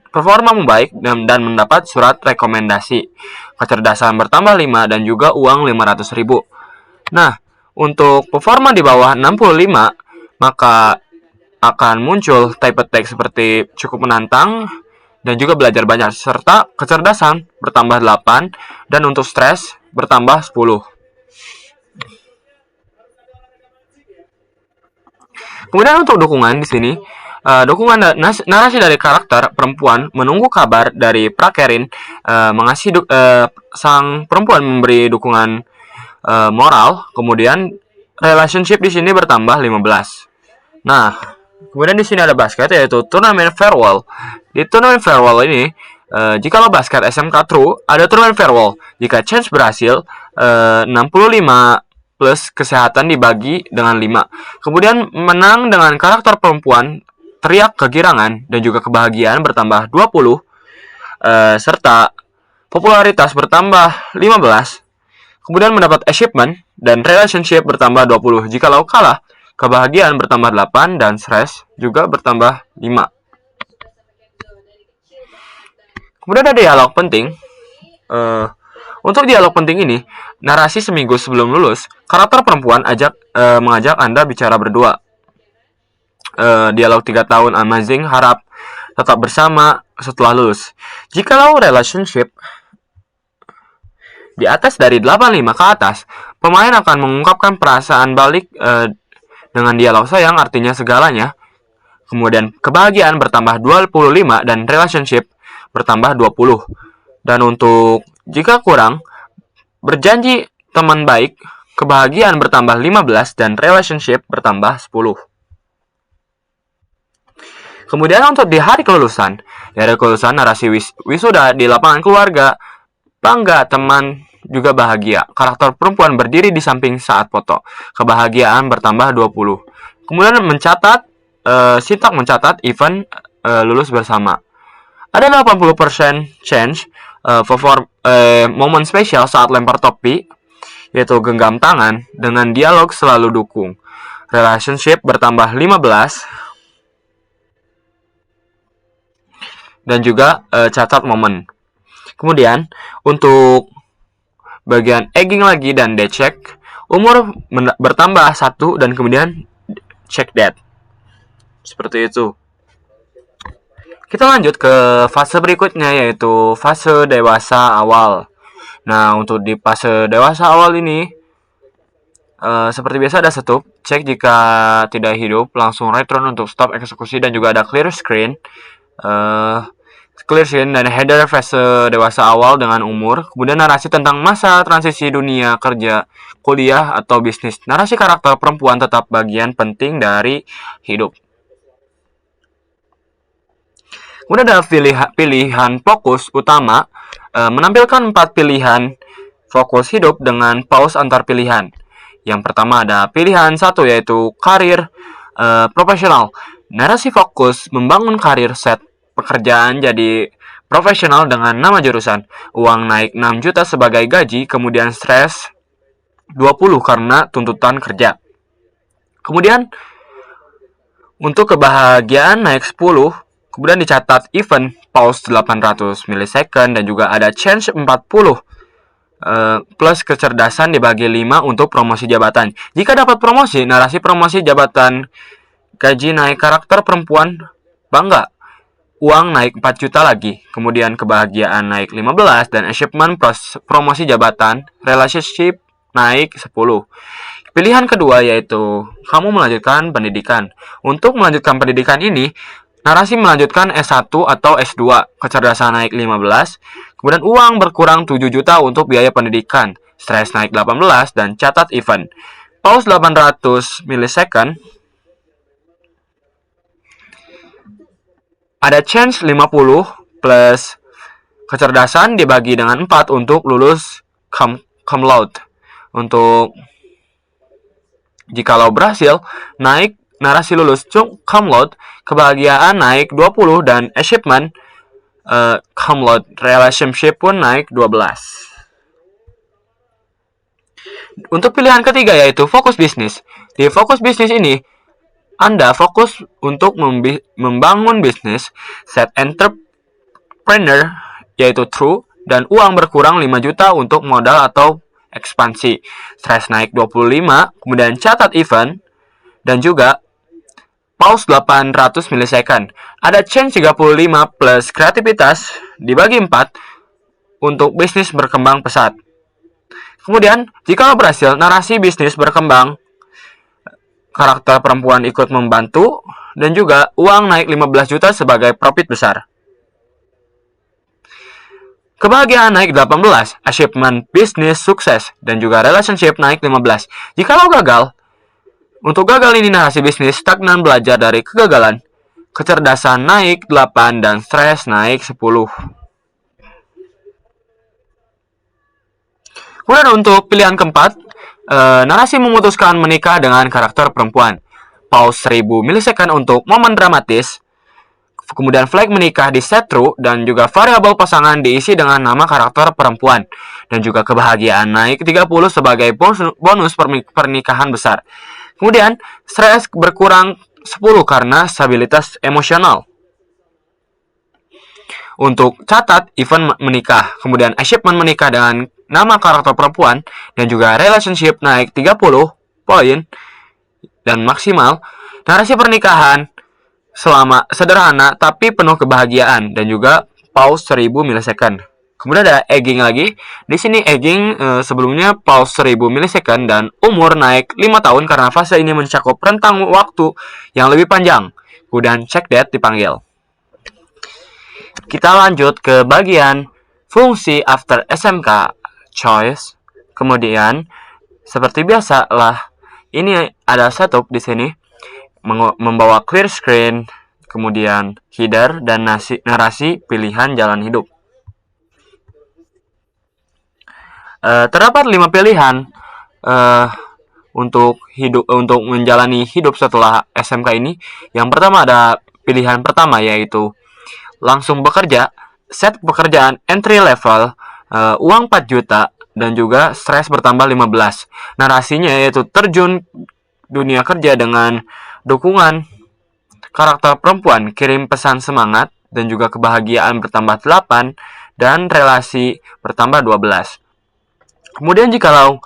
performa membaik dan mendapat surat rekomendasi. Kecerdasan bertambah 5 dan juga uang 500.000. Nah, untuk performa di bawah 65, maka akan muncul type text seperti cukup menantang dan juga belajar banyak, serta kecerdasan bertambah 8 dan untuk stres bertambah 10. Kemudian untuk dukungan di sini, dukungan narasi dari karakter perempuan menunggu kabar dari prakerin, mengasihi sang perempuan memberi dukungan moral. Kemudian relationship di sini bertambah 15. Nah, kemudian di sini ada basket yaitu turnamen farewell. Di turnamen farewell ini, jika lo basket SMK True, ada turnamen farewell. Jika chance berhasil, 65 plus kesehatan dibagi dengan 5. Kemudian menang dengan karakter perempuan, teriak kegirangan, dan juga kebahagiaan bertambah 20, serta popularitas bertambah 15. Kemudian mendapat achievement dan relationship bertambah 20. Jikalau kalah, kebahagiaan bertambah 8 dan stres juga bertambah 5. Kemudian ada dialog penting. Untuk dialog penting ini, narasi seminggu sebelum lulus, karakter perempuan mengajak Anda bicara berdua. Dialog 3 tahun amazing, harap tetap bersama setelah lulus. Jikalau relationship di atas dari 85 ke atas, pemain akan mengungkapkan perasaan balik dengan dialog sayang, artinya segalanya. Kemudian kebahagiaan bertambah 25 dan relationship bertambah 20. Dan untuk jika kurang, berjanji teman baik, kebahagiaan bertambah 15 dan relationship bertambah 10. Kemudian untuk di hari kelulusan narasi wisuda di lapangan keluarga, bangga teman juga bahagia. Karakter perempuan berdiri di samping saat foto. Kebahagiaan bertambah 20. Kemudian Sintak mencatat event lulus bersama. Ada 80% chance momen spesial saat lempar topi, yaitu genggam tangan dengan dialog selalu dukung. Relationship bertambah 15. Dan juga catat momen. Kemudian untuk bagian egging lagi dan decheck, umur bertambah 1 dan kemudian check that. Seperti itu. Kita lanjut ke fase berikutnya, yaitu fase dewasa awal. Nah, untuk di fase dewasa awal ini, seperti biasa ada stop, cek jika tidak hidup, langsung return untuk stop eksekusi, dan juga ada clear screen. Dan header fase dewasa awal dengan umur, kemudian narasi tentang masa transisi dunia kerja, kuliah, atau bisnis. Narasi karakter perempuan tetap bagian penting dari hidup. Kemudian ada pilihan fokus utama, menampilkan 4 pilihan fokus hidup dengan pause antar pilihan. Yang pertama ada pilihan 1, yaitu karir profesional. Narasi fokus membangun karir set pekerjaan jadi profesional dengan nama jurusan. Uang naik 6 juta sebagai gaji, kemudian stres 20 karena tuntutan kerja. Kemudian untuk kebahagiaan naik 10, kemudian dicatat event pause 800 milisecond, dan juga ada change 40 plus kecerdasan dibagi 5 untuk promosi jabatan. Jika dapat promosi, narasi promosi jabatan, gaji naik, karakter perempuan bangga, uang naik 4 juta lagi, kemudian kebahagiaan naik 15, dan achievement plus promosi jabatan, relationship naik 10. Pilihan kedua yaitu kamu melanjutkan pendidikan. Untuk melanjutkan pendidikan ini, narasi melanjutkan S1 atau S2, kecerdasan naik 15, kemudian uang berkurang 7 juta untuk biaya pendidikan, stres naik 18, dan catat event. Pause 800 milisecond, ada chance 50 plus kecerdasan dibagi dengan 4 untuk lulus cum laude. Untuk jikalau berhasil, naik narasi lulus cum laude, kebahagiaan naik 20, dan achievement cum laude relationship pun naik 12. Untuk pilihan ketiga yaitu fokus bisnis. Di fokus bisnis ini, Anda fokus untuk membangun bisnis, set entrepreneur yaitu true, dan uang berkurang 5 juta untuk modal atau ekspansi. Stres naik 25, kemudian catat event, dan juga pause 800 milisecond. Ada change 35 plus kreativitas dibagi 4 untuk bisnis berkembang pesat. Kemudian, jika berhasil, narasi bisnis berkembang, karakter perempuan ikut membantu, dan juga uang naik 15 juta sebagai profit besar. Kebahagiaan naik 18, achievement bisnis sukses, dan juga relationship naik 15. Jikalau gagal, untuk gagal ini narasi bisnis stagnan belajar dari kegagalan, kecerdasan naik 8, dan stres naik 10. Kemudian untuk pilihan keempat, narasi memutuskan menikah dengan karakter perempuan. Pause 1000 milisecond untuk momen dramatis. Kemudian flag menikah di set true, dan juga variabel pasangan diisi dengan nama karakter perempuan. Dan juga kebahagiaan naik 30 sebagai bonus pernikahan besar. Kemudian stres berkurang 10 karena stabilitas emosional. Untuk catat event menikah, kemudian achievement menikah dengan nama karakter perempuan, dan juga relationship naik 30 poin dan maksimal. Narasi pernikahan sederhana tapi penuh kebahagiaan, dan juga pause 1000 milisecond. Kemudian ada egging lagi. Di sini egging sebelumnya pause 1000 milisecond dan umur naik 5 tahun karena fase ini mencakup rentang waktu yang lebih panjang. Kemudian check that dipanggil. Kita lanjut ke bagian fungsi after SMK choice. Kemudian seperti biasa lah, ini ada setup di sini membawa clear screen, kemudian header, dan narasi pilihan jalan hidup. Terdapat 5 pilihan untuk menjalani hidup setelah SMK ini. Yang pertama ada pilihan pertama, yaitu langsung bekerja, set pekerjaan entry level, uang 4 juta, dan juga stres bertambah 15. Narasinya yaitu terjun dunia kerja dengan dukungan karakter perempuan, kirim pesan semangat, dan juga kebahagiaan bertambah 8, dan relasi bertambah 12. Kemudian jikalau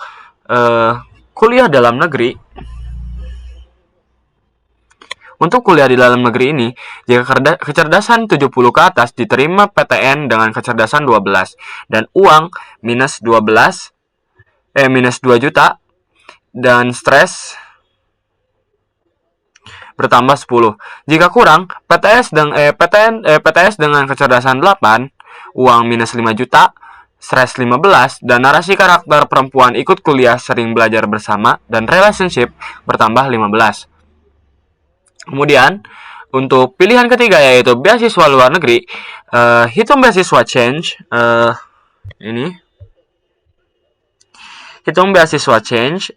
kuliah dalam negeri, untuk kuliah di dalam negeri ini, jika kecerdasan 70 ke atas diterima PTN dengan kecerdasan 12 dan uang minus 2 juta dan stres bertambah 10. Jika kurang, PTS dengan kecerdasan 8, uang minus 5 juta, stres 15, dan narasi karakter perempuan ikut kuliah sering belajar bersama dan relationship bertambah 15. Kemudian, untuk pilihan ketiga yaitu beasiswa luar negeri, hitung beasiswa change, hitung beasiswa change,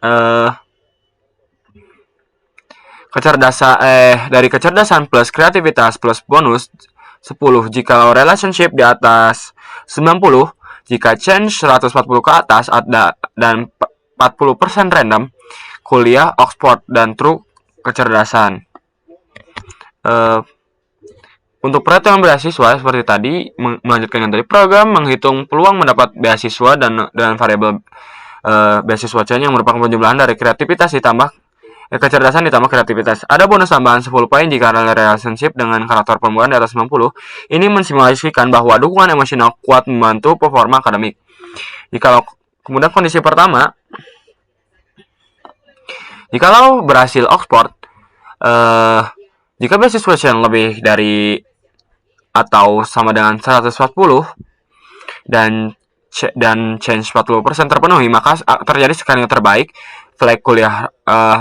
dari kecerdasan plus kreativitas plus bonus 10 jika relationship di atas 90, jika change 140 ke atas dan 40% random, kuliah Oxford dan true kecerdasan. Untuk perhitungan beasiswa seperti tadi, melanjutkan yang tadi, program menghitung peluang mendapat beasiswa dan variabel beasiswa change yang merupakan penjumlahan dari kreativitas ditambah kecerdasan ditambah kreativitas. Ada bonus tambahan 10 poin jika relationship dengan karakter perempuan di atas 90. Ini mensimulasikan bahwa dukungan emosional kuat membantu performa akademik. Kemudian kondisi pertama, jikalau berhasil Oxford, jika beasiswa change lebih dari atau sama dengan 140 dan change 40% terpenuhi, maka terjadi skenario terbaik. Flag kuliah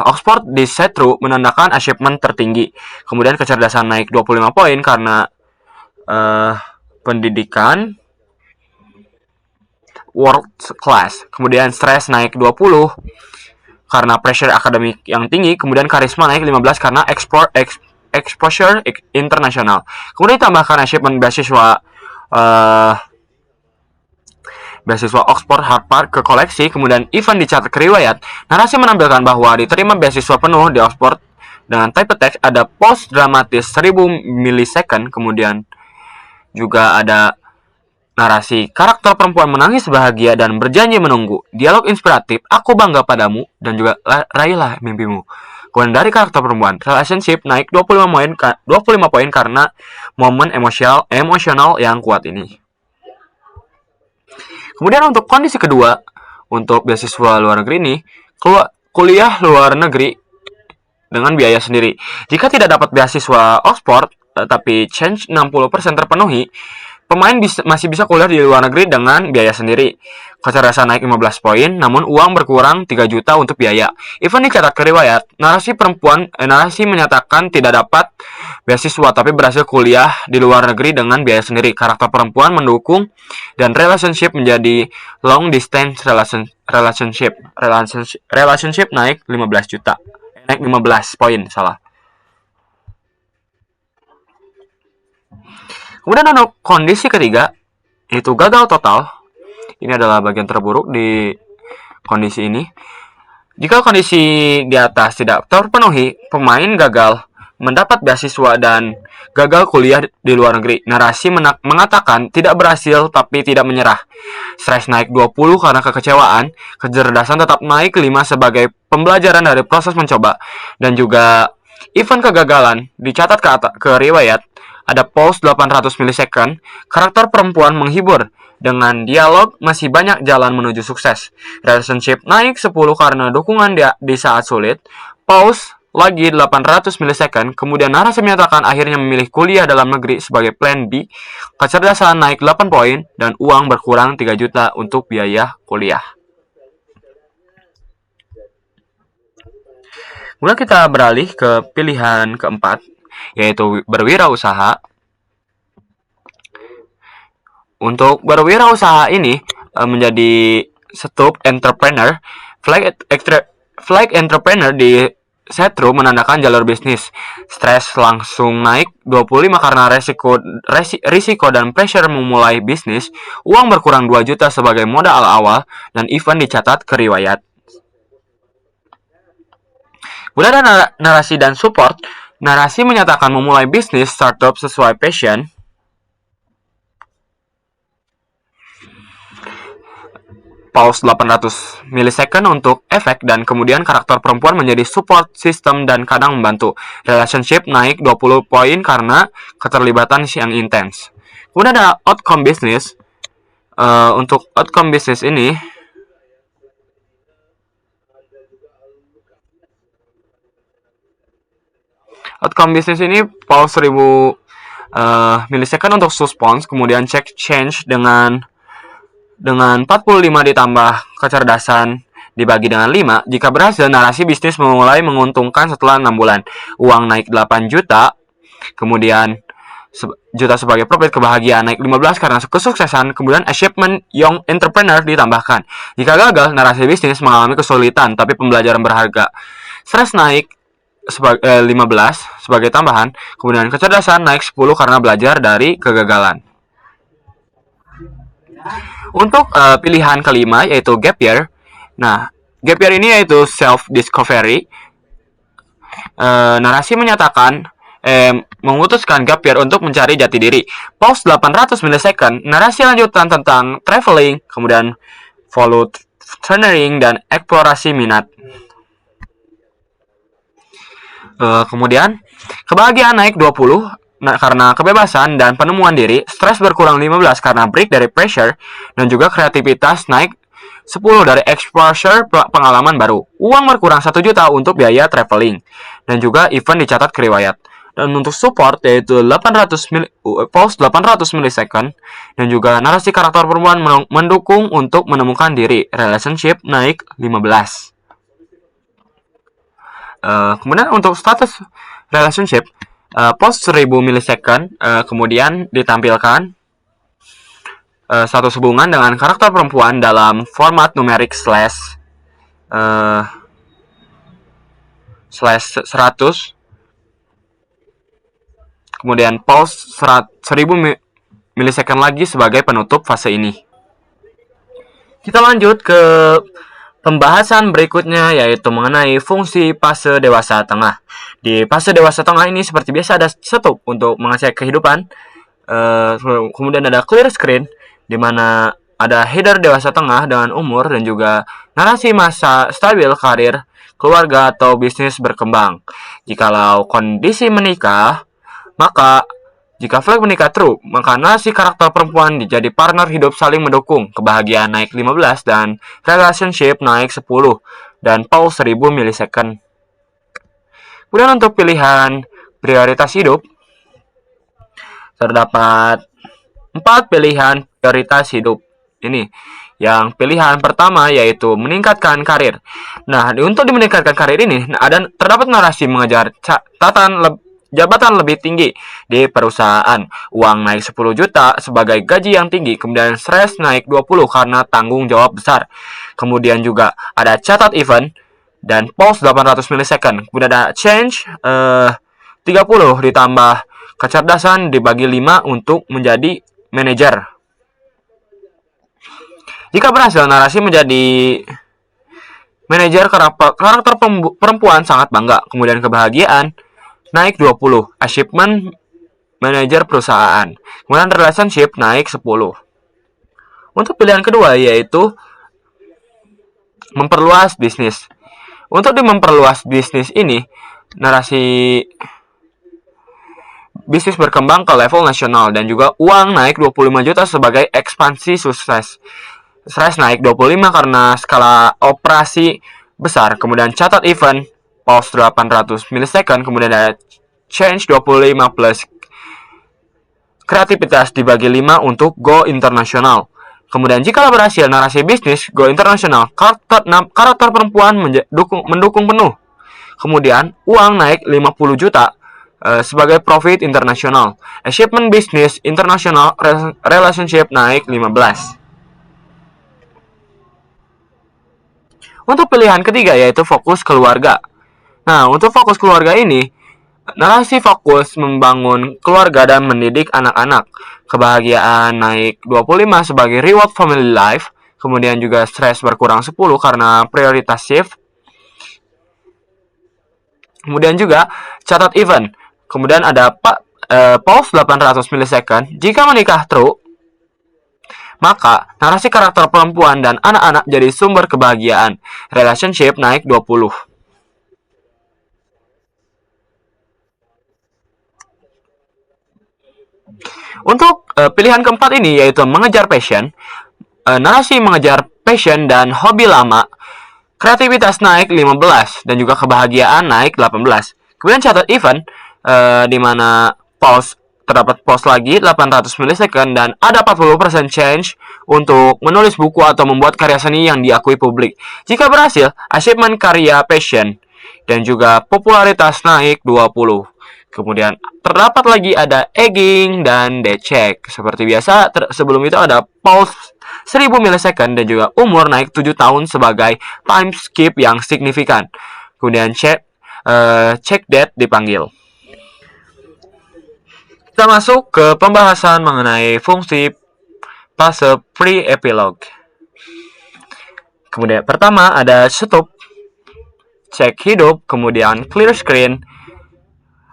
Oxford di set true menandakan achievement tertinggi. Kemudian kecerdasan naik 25 poin karena pendidikan world class. Kemudian stres naik 20 karena pressure akademik yang tinggi. Kemudian karisma naik 15 karena exposure internasional. Kemudian ditambahkan achievement beasiswa Oxford Harvard ke koleksi. Kemudian event dicatat ke riwayat. Narasi menampilkan bahwa diterima beasiswa penuh di Oxford dengan type text. Ada post dramatis 1000 milisecond. Kemudian juga ada narasi karakter perempuan menangis bahagia dan berjanji menunggu. Dialog inspiratif, aku bangga padamu, dan juga raihlah mimpimu. Kemudian dari karakter perempuan, relationship naik 25 poin karena momen emosional yang kuat ini. Kemudian untuk kondisi kedua, untuk beasiswa luar negeri ini, kuliah luar negeri dengan biaya sendiri. Jika tidak dapat beasiswa Oxford, tapi change 60% terpenuhi, pemain masih bisa kuliah di luar negeri dengan biaya sendiri. Kecerdasan naik 15 poin, namun uang berkurang 3 juta untuk biaya. Event dicatat ke riwayat, narasi menyatakan tidak dapat beasiswa tapi berhasil kuliah di luar negeri dengan biaya sendiri. Karakter perempuan mendukung dan relationship menjadi long distance relationship. Relationship naik 15 juta. Naik 15 poin, salah. Kemudian untuk kondisi ketiga, yaitu gagal total. Ini adalah bagian terburuk di kondisi ini. Jika kondisi di atas tidak terpenuhi, pemain gagal mendapat beasiswa dan gagal kuliah di luar negeri. Narasi mengatakan tidak berhasil tapi tidak menyerah. Stres naik 20 karena kekecewaan. Kecerdasan tetap naik 5 sebagai pembelajaran dari proses mencoba. Dan juga event kegagalan dicatat ke riwayat. Ada pause 800 milisecond. Karakter perempuan menghibur. Dengan dialog masih banyak jalan menuju sukses. Relationship naik 10 karena dukungan di saat sulit. Pause lagi 800 milisecond. Kemudian narasi menyatakan akhirnya memilih kuliah dalam negeri sebagai plan B. Kecerdasan naik 8 poin dan uang berkurang 3 juta untuk biaya kuliah. Kemudian kita beralih ke pilihan keempat, yaitu berwirausaha. Untuk berwirausaha ini menjadi Stup Entrepreneur. Flag Entrepreneur di setru menandakan jalur bisnis. Stres langsung naik 25 karena risiko dan pressure memulai bisnis. Uang berkurang 2 juta sebagai modal awal dan event dicatat ke riwayat. Kemudian ada narasi dan support. Narasi menyatakan memulai bisnis startup sesuai passion. Pause 800 milisecond untuk efek dan kemudian karakter perempuan menjadi support system dan kadang membantu. Relationship naik 20 poin karena keterlibatan yang intens. Kemudian ada outcome business. Untuk outcome business ini pause 1000 milisecond untuk suspense, kemudian check change dengan 45 ditambah kecerdasan dibagi dengan 5. Jika berhasil, narasi bisnis mulai menguntungkan setelah 6 bulan. Uang naik 8 juta, kemudian juta sebagai profit, kebahagiaan naik 15 karena kesuksesan, kemudian achievement young entrepreneur ditambahkan. Jika gagal, narasi bisnis mengalami kesulitan, tapi pembelajaran berharga. Stres naik 15 sebagai tambahan, kemudian kecerdasan naik 10 karena belajar dari kegagalan. Untuk pilihan kelima yaitu gap year. Nah, gap year ini yaitu self discovery. Narasi menyatakan memutuskan gap year untuk mencari jati diri. Pause 800 milisecond. Narasi lanjutan tentang traveling, kemudian follow tunnering dan eksplorasi minat. Kemudian kebahagiaan naik 20 karena kebebasan dan penemuan diri. Stres berkurang 15 karena break dari pressure, dan juga kreativitas naik 10 dari exposure pengalaman baru. Uang berkurang 1 juta untuk biaya traveling, dan juga event dicatat ke riwayat. Dan untuk support yaitu 800 milisecond, dan juga narasi karakter perempuan mendukung untuk menemukan diri. Relationship naik 15. Kemudian untuk status relationship, post 1000 milisecond, kemudian ditampilkan status hubungan dengan karakter perempuan dalam format numerik slash 100. Kemudian pause 1000 milisecond lagi sebagai penutup fase ini. Kita lanjut ke pembahasan berikutnya, yaitu mengenai fungsi fase dewasa tengah. Di fase dewasa tengah ini seperti biasa ada setup untuk mengecek kehidupan. Kemudian ada clear screen, di mana ada header dewasa tengah dengan umur dan juga narasi masa stabil, karir, keluarga, atau bisnis berkembang. Jikalau kondisi menikah, maka jika flag menikah true, maka narasi karakter perempuan jadi partner hidup saling mendukung. Kebahagiaan naik 15 dan relationship naik 10 dan pause 1000 milisecond. Kemudian untuk pilihan prioritas hidup, terdapat 4 pilihan prioritas hidup. Ini yang pilihan pertama yaitu meningkatkan karir. Nah, untuk meningkatkan karir ini terdapat narasi mengejar jabatan lebih tinggi di perusahaan. Uang naik 10 juta sebagai gaji yang tinggi. Kemudian stres naik 20 karena tanggung jawab besar. Kemudian juga ada catat event dan pause 800 milisecond. Kemudian ada change 30 ditambah kecerdasan dibagi 5 untuk menjadi manajer. Jika berhasil, narasi menjadi manajer, karakter perempuan sangat bangga. Kemudian kebahagiaan naik 20, achievement manajer perusahaan. Kemudian relationship naik 10. Untuk pilihan kedua yaitu memperluas bisnis. Untuk memperluas bisnis ini, narasi bisnis berkembang ke level nasional dan juga uang naik 25 juta sebagai ekspansi sukses. Stres naik 25 karena skala operasi besar. Kemudian catat event, pause 800 milisecond, kemudian ada change 25 plus kreativitas dibagi 5 untuk go internasional. Kemudian jika berhasil, narasi bisnis go internasional, karakter perempuan mendukung penuh. Kemudian uang naik 50 juta sebagai profit internasional. Achievement bisnis internasional, relationship naik 15. Untuk pilihan ketiga yaitu fokus keluarga. Nah, untuk fokus keluarga ini, narasi fokus membangun keluarga dan mendidik anak-anak. Kebahagiaan naik 25 sebagai reward family life. Kemudian juga stres berkurang 10 karena prioritas shift. Kemudian juga catat event. Kemudian ada pause 800 milisecond. Jika menikah true, maka narasi karakter perempuan dan anak-anak jadi sumber kebahagiaan. Relationship naik 20. Untuk pilihan keempat ini yaitu mengejar passion. Narasi mengejar passion dan hobi lama. Kreativitas naik 15 dan juga kebahagiaan naik 18. Kemudian catat event di mana pause terdapat pause lagi 800 milisecond dan ada 40% change untuk menulis buku atau membuat karya seni yang diakui publik. Jika berhasil, achievement karya passion dan juga popularitas naik 20. Kemudian terdapat lagi ada egging dan decheck. Seperti biasa, sebelum itu ada pause 1000 milisecond dan juga umur naik 7 tahun sebagai time skip yang signifikan. Kemudian check that dipanggil. Kita masuk ke pembahasan mengenai fungsi fase pre-epilogue. Kemudian pertama ada stop, cek hidup, kemudian clear screen,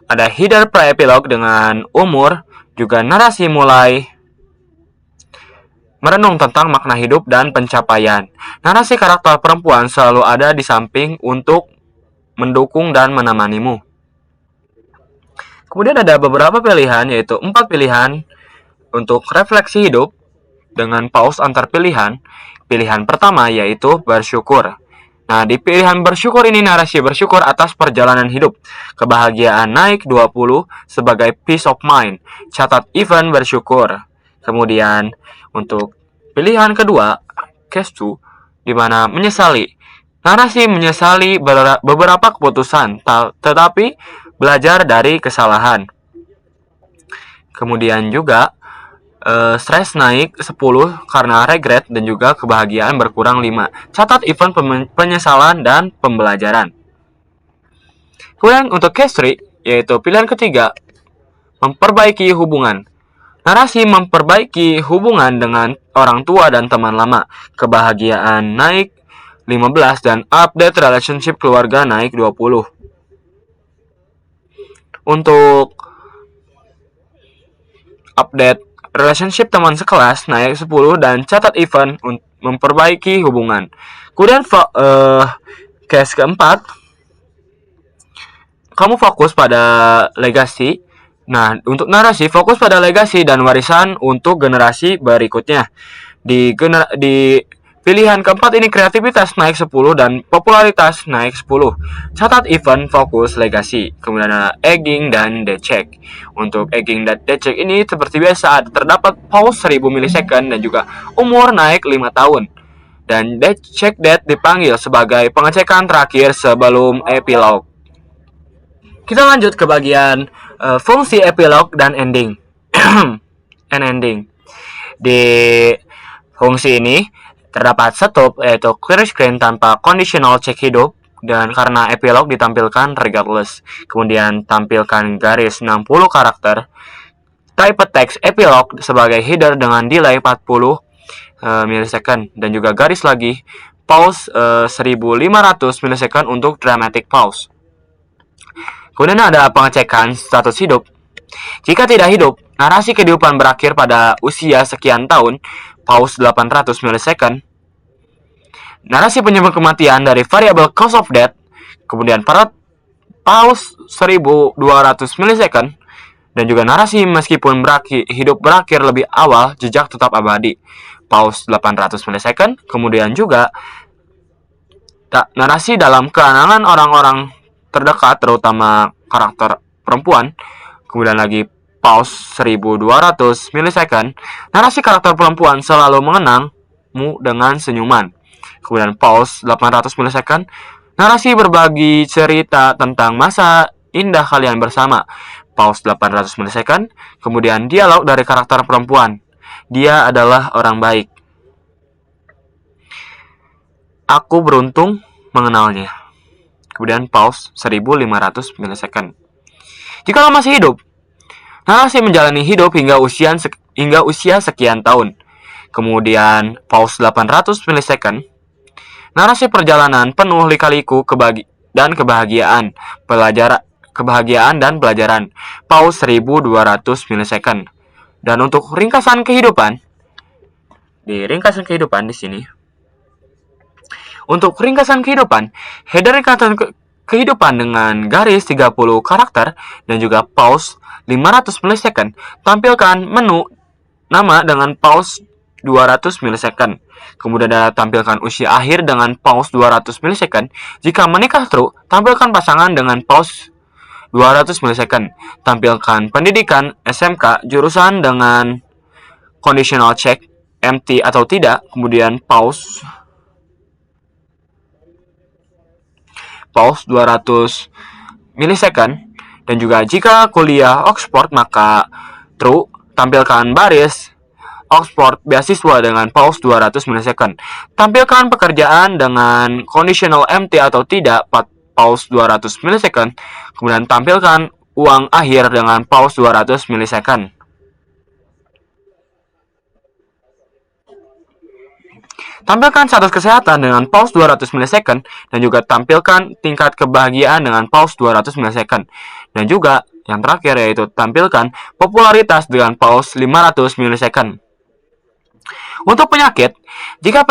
ada header pre-epilogue dengan umur, juga narasi mulai merenung tentang makna hidup dan pencapaian. Narasi karakter perempuan selalu ada di samping untuk mendukung dan menemanimu. Kemudian ada beberapa pilihan, yaitu 4 pilihan untuk refleksi hidup dengan pause antar pilihan. Pilihan pertama yaitu bersyukur. Nah, di pilihan bersyukur ini narasi bersyukur atas perjalanan hidup. Kebahagiaan naik 20 sebagai peace of mind. Catat event bersyukur. Kemudian untuk pilihan kedua, case 2, di mana menyesali. Narasi menyesali beberapa keputusan, tetapi belajar dari kesalahan. Kemudian juga stres naik 10 karena regret dan juga kebahagiaan berkurang 5. Catat event penyesalan dan pembelajaran. Kemudian untuk case 3, yaitu pilihan ketiga, memperbaiki hubungan. Narasi memperbaiki hubungan dengan orang tua dan teman lama. Kebahagiaan naik 15 dan update relationship keluarga naik 20. Untuk update relationship teman sekelas naik 10 dan catat event memperbaiki hubungan. Kemudian case keempat, kamu fokus pada legasi. Nah, untuk narasi fokus pada legasi dan warisan untuk generasi berikutnya. Di pilihan keempat ini kreativitas naik 10 dan popularitas naik 10. Catat event fokus legasi. Kemudian ada egging dan decheck. Untuk egging dan decheck ini seperti biasa terdapat pause 1000 milisecond dan juga umur naik 5 tahun. Dan check that dipanggil sebagai pengecekan terakhir sebelum epilog. Kita lanjut ke bagian fungsi epilog dan ending. And ending. Di fungsi ini terdapat stop, yaitu clear screen tanpa conditional cek hidup, dan karena epilog ditampilkan regardless. Kemudian tampilkan garis 60 karakter. Type text epilog sebagai header dengan delay 40 milisecond dan juga garis lagi pause 1500 milisecond untuk dramatic pause. Kemudian ada pengecekan status hidup. Jika tidak hidup, narasi kehidupan berakhir pada usia sekian tahun, pause 800 milisecond. Narasi penyebab kematian dari variabel cause of death, kemudian pause 1200 milisecond, dan juga narasi meskipun hidup berakhir lebih awal, jejak tetap abadi, pause 800 milisecond. Kemudian juga narasi dalam kenangan orang-orang terdekat, terutama karakter perempuan. Kemudian lagi pause 1200 milisecond. Narasi karakter perempuan selalu mengenangmu dengan senyuman. Kemudian pause 800 milisecond. Narasi berbagi cerita tentang masa indah kalian bersama. Pause 800 milisecond. Kemudian dialog dari karakter perempuan. Dia adalah orang baik. Aku beruntung mengenalnya. Kemudian pause 1500 milisecond. Jika masih hidup, narasi menjalani hidup hingga usia sekian tahun. Kemudian pause 800 milisecond. Narasi perjalanan penuh lika-liku dan kebahagiaan, dan pelajaran. Pause 1200 milisecond. Dan untuk ringkasan kehidupan, di sini. Untuk ringkasan kehidupan, header ringkasan kehidupan dengan garis 30 karakter dan juga pause 500 milisecond. Tampilkan menu nama dengan pause 200 milisecond. Kemudian tampilkan usia akhir dengan pause 200 milisecond. Jika menikah true, tampilkan pasangan dengan pause 200 milisecond. Tampilkan pendidikan SMK jurusan dengan conditional check empty atau tidak. Kemudian pause 200 milisecond. Dan juga jika kuliah Oxford maka true, tampilkan baris Oxford beasiswa dengan pause 200 milisecond. Tampilkan pekerjaan dengan conditional empty atau tidak pause 200 milisecond. Kemudian tampilkan uang akhir dengan pause 200 milisecond. Tampilkan status kesehatan dengan pause 200 milisecond dan juga tampilkan tingkat kebahagiaan dengan pause 200 milisecond. Dan juga yang terakhir yaitu tampilkan popularitas dengan pause 500 milisecond. Untuk penyakit, jika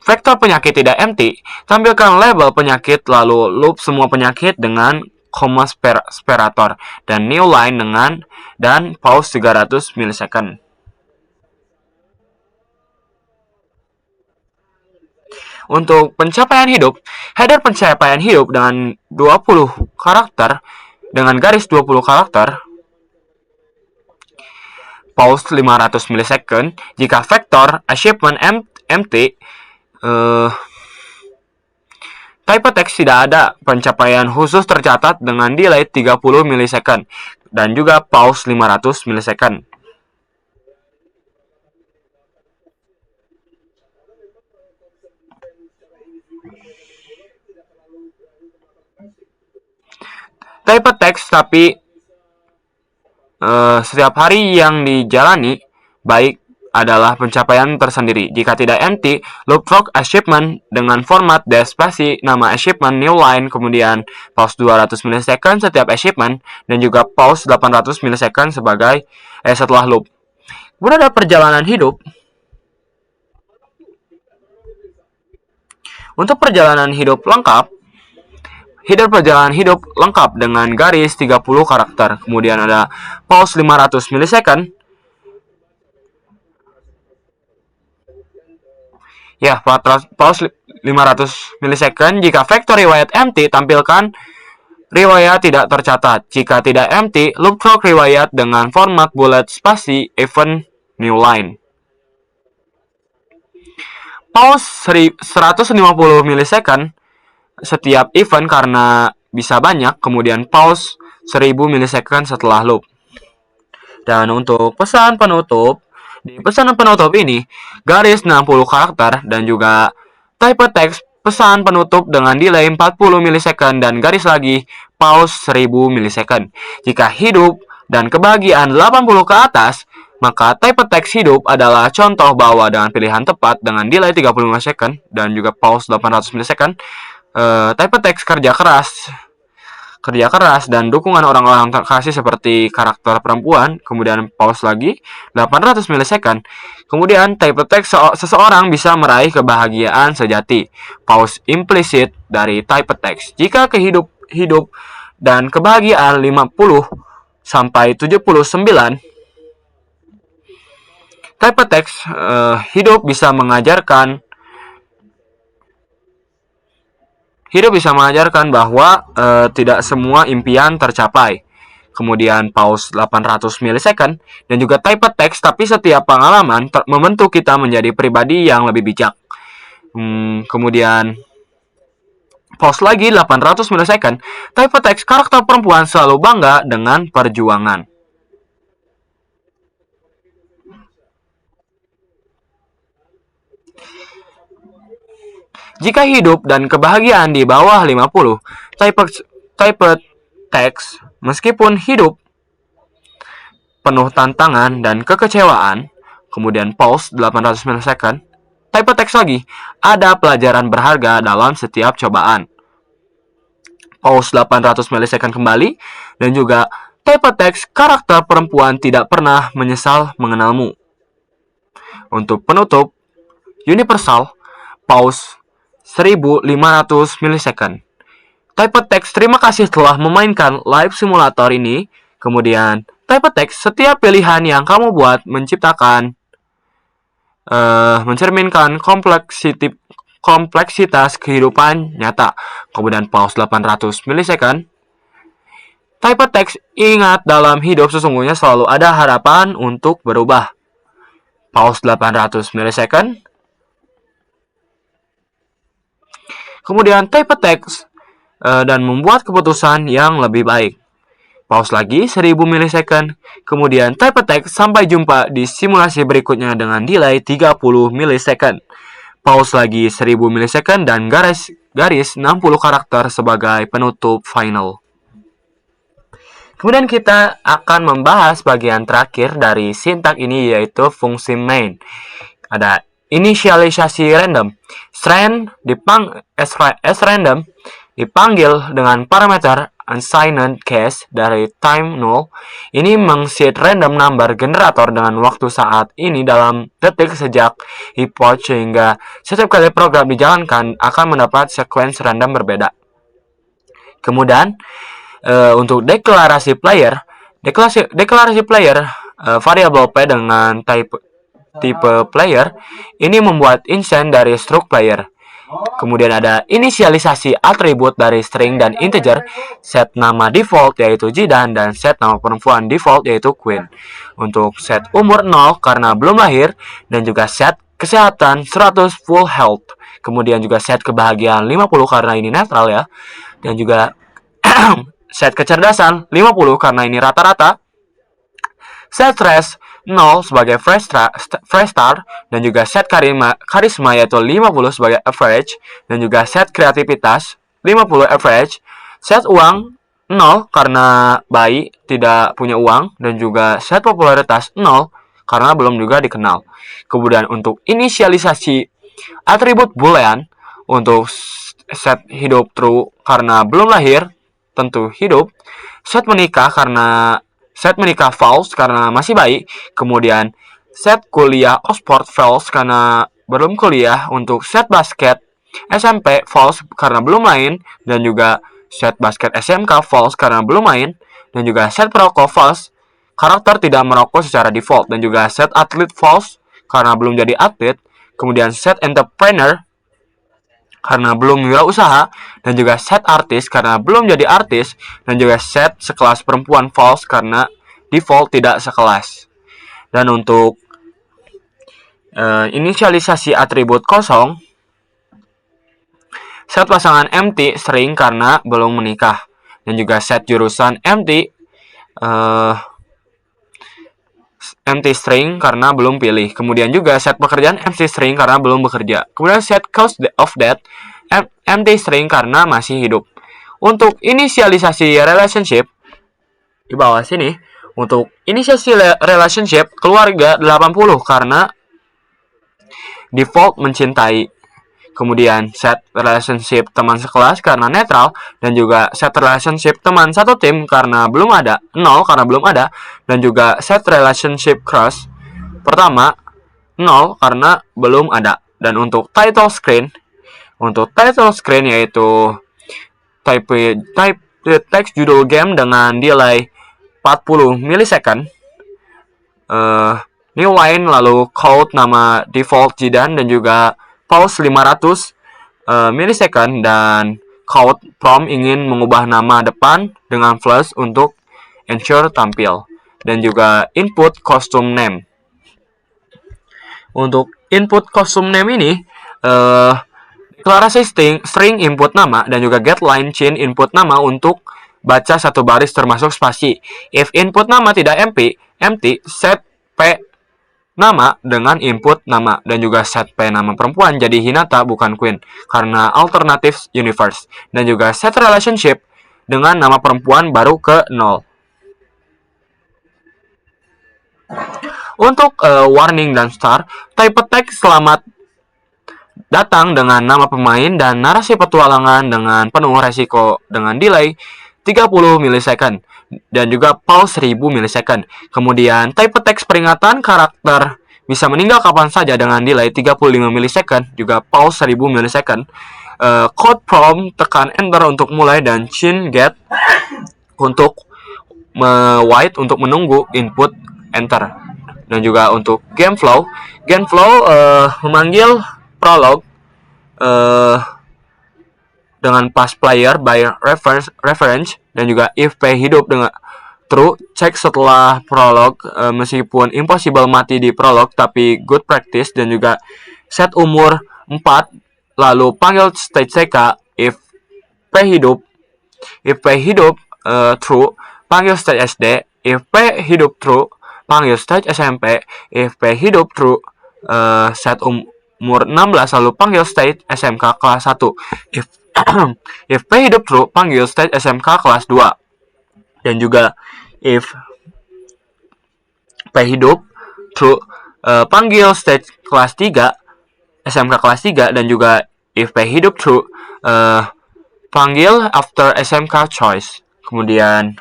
vektor penyakit tidak empty, tampilkan label penyakit lalu loop semua penyakit dengan koma separator dan new line dan pause 300 milisecond. Untuk pencapaian hidup, header pencapaian hidup dengan 20 karakter dengan garis 20 karakter pause 500 milisecond. Jika vektor achievement empty, type text tidak ada, pencapaian khusus tercatat dengan delay 30 milisecond dan juga pause 500 milisecond. Type text tapi setiap hari yang dijalani baik adalah pencapaian tersendiri. Jika tidak empty, loop frog achievement dengan format spasi nama achievement new line, kemudian pause 200 milisecond setiap achievement dan juga pause 800 milisecond setelah loop. Kemudian ada perjalanan hidup. Untuk perjalanan hidup lengkap, header perjalanan hidup lengkap dengan garis 30 karakter. Kemudian ada pause 500 milisecond. Ya, pause 500 milisecond. Jika vektor riwayat empty, tampilkan riwayat tidak tercatat. Jika tidak empty, loop frog riwayat dengan format bullet spasi event new line. Pause 150 milisecond setiap event karena bisa banyak, kemudian pause 1000 milisecond setelah loop. Dan untuk pesan penutup, di pesan penutup ini garis 60 karakter dan juga type text pesan penutup dengan delay 40 milisecond dan garis lagi pause 1000 milisecond. Jika hidup dan kebahagiaan 80 ke atas, maka type text hidup adalah contoh bahwa dengan pilihan tepat dengan delay 30 milisecond dan juga pause 800 milisecond. Type text kerja keras dan dukungan orang-orang terkasih seperti karakter perempuan, kemudian pause lagi 800 milisecond. Kemudian type text seseorang bisa meraih kebahagiaan sejati. Pause implisit dari type text. Jika hidup dan kebahagiaan 50 sampai 79, type text hidup bisa mengajarkan bahwa tidak semua impian tercapai. Kemudian pause 800 milisecond dan juga type text, tapi setiap pengalaman membentuk kita menjadi pribadi yang lebih bijak. Kemudian pause lagi 800 milisecond. Type text karakter perempuan selalu bangga dengan perjuangan. Jika hidup dan kebahagiaan di bawah 50, type text meskipun hidup penuh tantangan dan kekecewaan, kemudian pause 800 milisecond, type text lagi, ada pelajaran berharga dalam setiap cobaan. Pause 800 milisecond kembali, dan juga type text karakter perempuan tidak pernah menyesal mengenalmu. Untuk penutup, universal, pause 1500 milisecond. Type text, terima kasih telah memainkan live simulator ini. Kemudian, type text, setiap pilihan yang kamu buat mencerminkan kompleksitas kehidupan nyata. Kemudian pause 800 milisecond. Type text, ingat dalam hidup sesungguhnya selalu ada harapan untuk berubah. Pause 800 milisecond. Kemudian type text dan membuat keputusan yang lebih baik. Pause lagi 1000 milisecond. Kemudian type text, sampai jumpa di simulasi berikutnya dengan delay 30 milisecond. Pause lagi 1000 milisecond dan garis 60 karakter sebagai penutup final. Kemudian kita akan membahas bagian terakhir dari sintak ini, yaitu fungsi main. Ada inisialisasi random. String random dipanggil dengan parameter unsigned case dari time null. Ini mengset random number generator dengan waktu saat ini dalam detik sejak epoch, sehingga setiap kali program dijalankan akan mendapat sequence random berbeda. Kemudian untuk deklarasi player variabel P dengan tipe player ini membuat instance dari struct player. Kemudian ada inisialisasi atribut dari string dan integer, set nama default yaitu Jidan, dan set nama perempuan default yaitu Queen. Untuk set umur 0 karena belum lahir, dan juga set kesehatan 100 full health. Kemudian juga set kebahagiaan 50 karena ini netral ya. Dan juga set kecerdasan 50 karena ini rata-rata. Set stress 0 sebagai fresh start, dan juga set karisma yaitu 50 sebagai average, dan juga set kreativitas 50 average. Set uang 0 karena bayi tidak punya uang, dan juga set popularitas 0 karena belum juga dikenal. Kemudian untuk inisialisasi atribut boolean, untuk set hidup true karena belum lahir tentu hidup, set menikah false karena masih bayi. Kemudian set kuliah Oxford false karena belum kuliah. Untuk set basket SMP false karena belum main, dan juga set basket SMK false karena belum main, dan juga set perokok false, karakter tidak merokok secara default, dan juga set atlet false karena belum jadi atlet. Kemudian set entrepreneur karena belum wirausaha, dan juga set artis karena belum jadi artis, dan juga set sekelas perempuan false karena default tidak sekelas. Dan untuk inisialisasi atribut kosong, set pasangan empty string karena belum menikah, dan juga set jurusan empty string karena belum pilih. Kemudian juga set pekerjaan empty string karena belum bekerja. Kemudian set cause of death empty string karena masih hidup. Untuk inisialisasi relationship di bawah sini, untuk inisialisasi relationship keluarga 80 karena default mencintai. Kemudian set relationship teman sekelas karena netral, dan juga set relationship teman satu tim karena belum ada, 0 karena belum ada, dan juga set relationship crush pertama 0 karena belum ada. Dan untuk title screen yaitu type text judul game dengan delay 40 milisecond, new line, lalu code nama default Jidan, dan juga pause 500 milisecond, dan code prompt ingin mengubah nama depan dengan flash untuk ensure tampil, dan juga input custom name. Untuk input custom name ini deklarasi string input nama, dan juga get line chain input nama untuk baca satu baris termasuk spasi. If input nama tidak empty, set p nama dengan input nama dan juga set P nama perempuan jadi Hinata bukan Queen karena alternative universe dan juga set relationship dengan nama perempuan baru ke 0. Untuk warning dan star, type text selamat datang dengan nama pemain dan narasi petualangan dengan penuh resiko dengan delay 30 milisecond dan juga pause 1000 milisecond. Kemudian type text peringatan karakter bisa meninggal kapan saja dengan delay 35 milisecond, juga pause 1000 milisecond. Code prompt tekan enter untuk mulai dan chin get untuk wait untuk menunggu input enter. Dan juga untuk game flow memanggil prolog dengan pass player by reference dan juga if P hidup dengan true, cek setelah prolog meskipun impossible mati di prolog tapi good practice dan juga set umur 4 lalu panggil stage CK if P hidup true panggil stage SD if P hidup true panggil stage SMP if P hidup true set umur 16 lalu panggil stage SMK kelas 1 if P hidup true panggil stage SMK kelas 2 dan juga if P hidup true panggil stage kelas 3 SMK kelas 3 dan juga if P hidup true panggil after SMK choice. Kemudian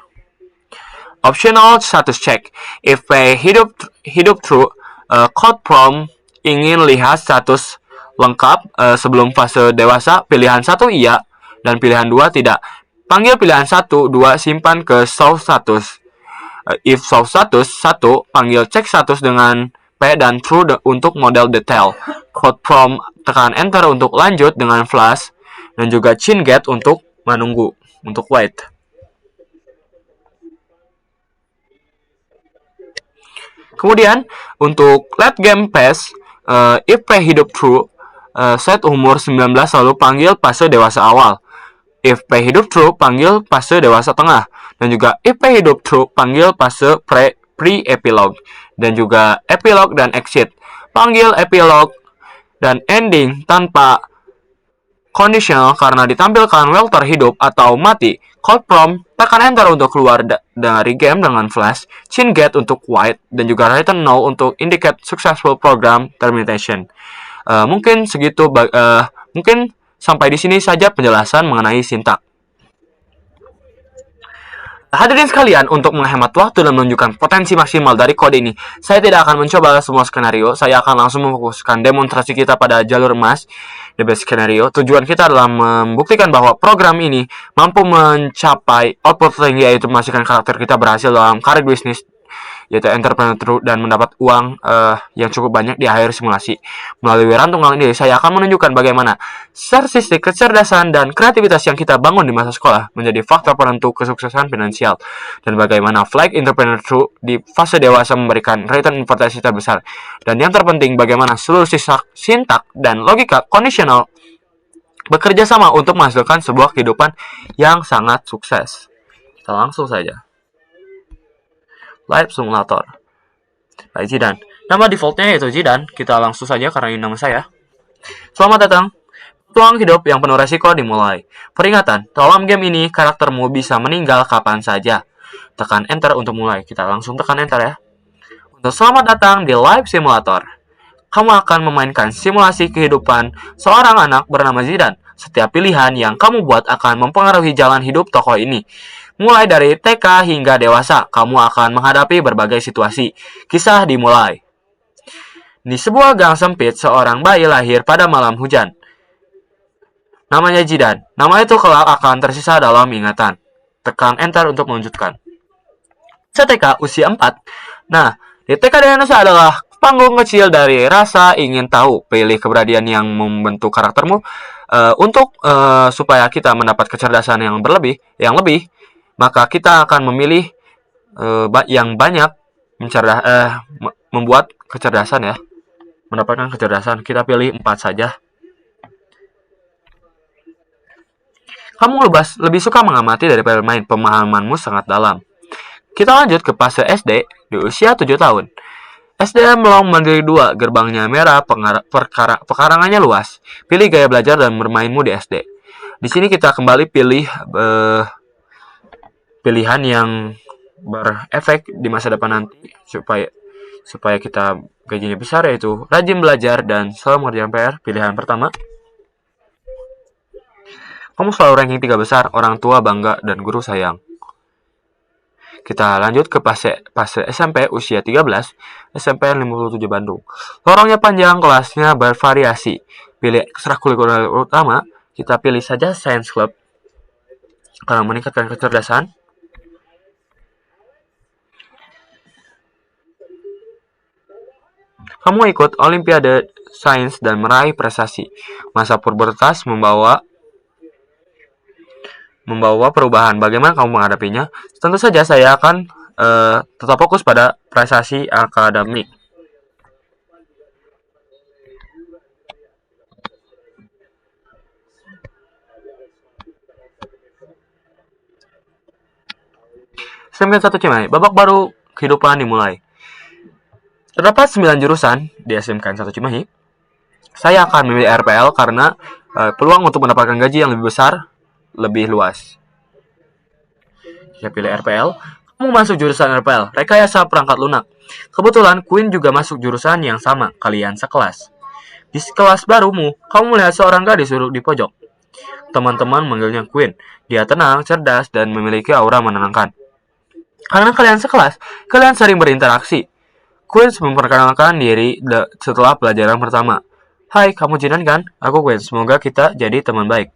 optional status check if P hidup true code prompt ingin lihat status lengkap sebelum fase dewasa, pilihan 1 iya dan pilihan 2 tidak. Panggil pilihan 1, 2 simpan ke show status. If show status 1, panggil cek status dengan P dan true untuk model detail. Code prompt tekan enter untuk lanjut dengan flash dan juga chin get untuk menunggu, untuk wait. Kemudian untuk late game pass if P hidup true set umur 19 lalu panggil fase dewasa awal. If P hidup true panggil fase dewasa tengah dan juga if P hidup true panggil fase pre-epilogue dan juga epilogue dan exit. Panggil epilogue dan ending tanpa conditional karena ditampilkan welter hidup atau mati. Code prompt tekan enter untuk keluar dari game dengan flash, chin get untuk white dan juga return no untuk indicate successful program termination. Mungkin segitu mungkin sampai di sini saja penjelasan mengenai sintak. Hadirin sekalian, untuk menghemat waktu dan menunjukkan potensi maksimal dari kode ini, saya tidak akan mencoba semua skenario. Saya akan langsung memfokuskan demonstrasi kita pada jalur emas, the best skenario. Tujuan kita adalah membuktikan bahwa program ini mampu mencapai output tinggi, yaitu memastikan karakter kita berhasil dalam karir bisnis, yaitu entrepreneur dan mendapat uang yang cukup banyak di akhir simulasi. Melalui rantungan ini, saya akan menunjukkan bagaimana statistik, kecerdasan, dan kreativitas yang kita bangun di masa sekolah menjadi faktor penentu kesuksesan finansial, dan bagaimana flag entrepreneur di fase dewasa memberikan return investasi terbesar. Dan yang terpenting, bagaimana seluruh sintak dan logika kondisional bekerja sama untuk menghasilkan sebuah kehidupan yang sangat sukses. Kita langsung saja. Live Simulator. Baik, Zidan. Nama defaultnya yaitu Zidan. Kita langsung saja karena ini nama saya. Selamat datang. Petualang hidup yang penuh resiko dimulai. Peringatan, dalam game ini karaktermu bisa meninggal kapan saja. Tekan enter untuk mulai. Kita langsung tekan enter ya. Untuk selamat datang di Live Simulator. Kamu akan memainkan simulasi kehidupan seorang anak bernama Zidan. Setiap pilihan yang kamu buat akan mempengaruhi jalan hidup tokoh ini. Mulai dari TK hingga dewasa, kamu akan menghadapi berbagai situasi. Kisah dimulai. Di sebuah gang sempit, seorang bayi lahir pada malam hujan. Namanya Zidan. Nama itu kelak akan tersisa dalam ingatan. Tekan enter untuk melanjutkan. TK usia 4. Nah, di TK Dewasa adalah panggung kecil dari rasa ingin tahu. Pilih keberanian yang membentuk karaktermu untuk supaya kita mendapat kecerdasan yang lebih. Maka kita akan memilih yang banyak membuat kecerdasan ya. Mendapatkan kecerdasan, kita pilih 4 saja. Kamu lebih suka mengamati daripada bermain, pemahamanmu sangat dalam. Kita lanjut ke fase SD di usia 7 tahun. SDM Melong Mandiri 2, gerbangnya merah, pekarangannya luas. Pilih gaya belajar dan bermainmu di SD. Di sini kita kembali pilih pilihan yang berefek di masa depan nanti supaya kita gajinya besar, yaitu rajin belajar dan selalu mengerjakan PR. Pilihan pertama, kamu selalu ranking 3 besar, orang tua bangga dan guru sayang. Kita lanjut ke fase SMP usia 13, SMPN 57 Bandung. Lorongnya panjang, kelasnya bervariasi. Pilih ekstrakurikuler utama, kita pilih saja Science Club karena meningkatkan kecerdasan. Kamu ikut Olimpiade Sains dan meraih prestasi. Masa pubertas membawa perubahan. Bagaimana kamu menghadapinya? Tentu saja saya akan tetap fokus pada prestasi akademik. SMK 1 Cimahi, babak baru kehidupan dimulai. Terdapat 9 jurusan di SMK 1 Cimahi. Saya akan memilih RPL karena peluang untuk mendapatkan gaji yang lebih besar lebih luas. Saya pilih RPL. Kamu masuk jurusan RPL, rekayasa perangkat lunak. Kebetulan Queen juga masuk jurusan yang sama, kalian sekelas. Di kelas barumu, kamu melihat seorang gadis duduk di pojok. Teman-teman manggilnya Queen. Dia tenang, cerdas, dan memiliki aura menenangkan. Karena kalian sekelas, kalian sering berinteraksi. Queen memperkenalkan diri setelah pelajaran pertama. Hai, kamu Jinan kan? Aku Queen, semoga kita jadi teman baik.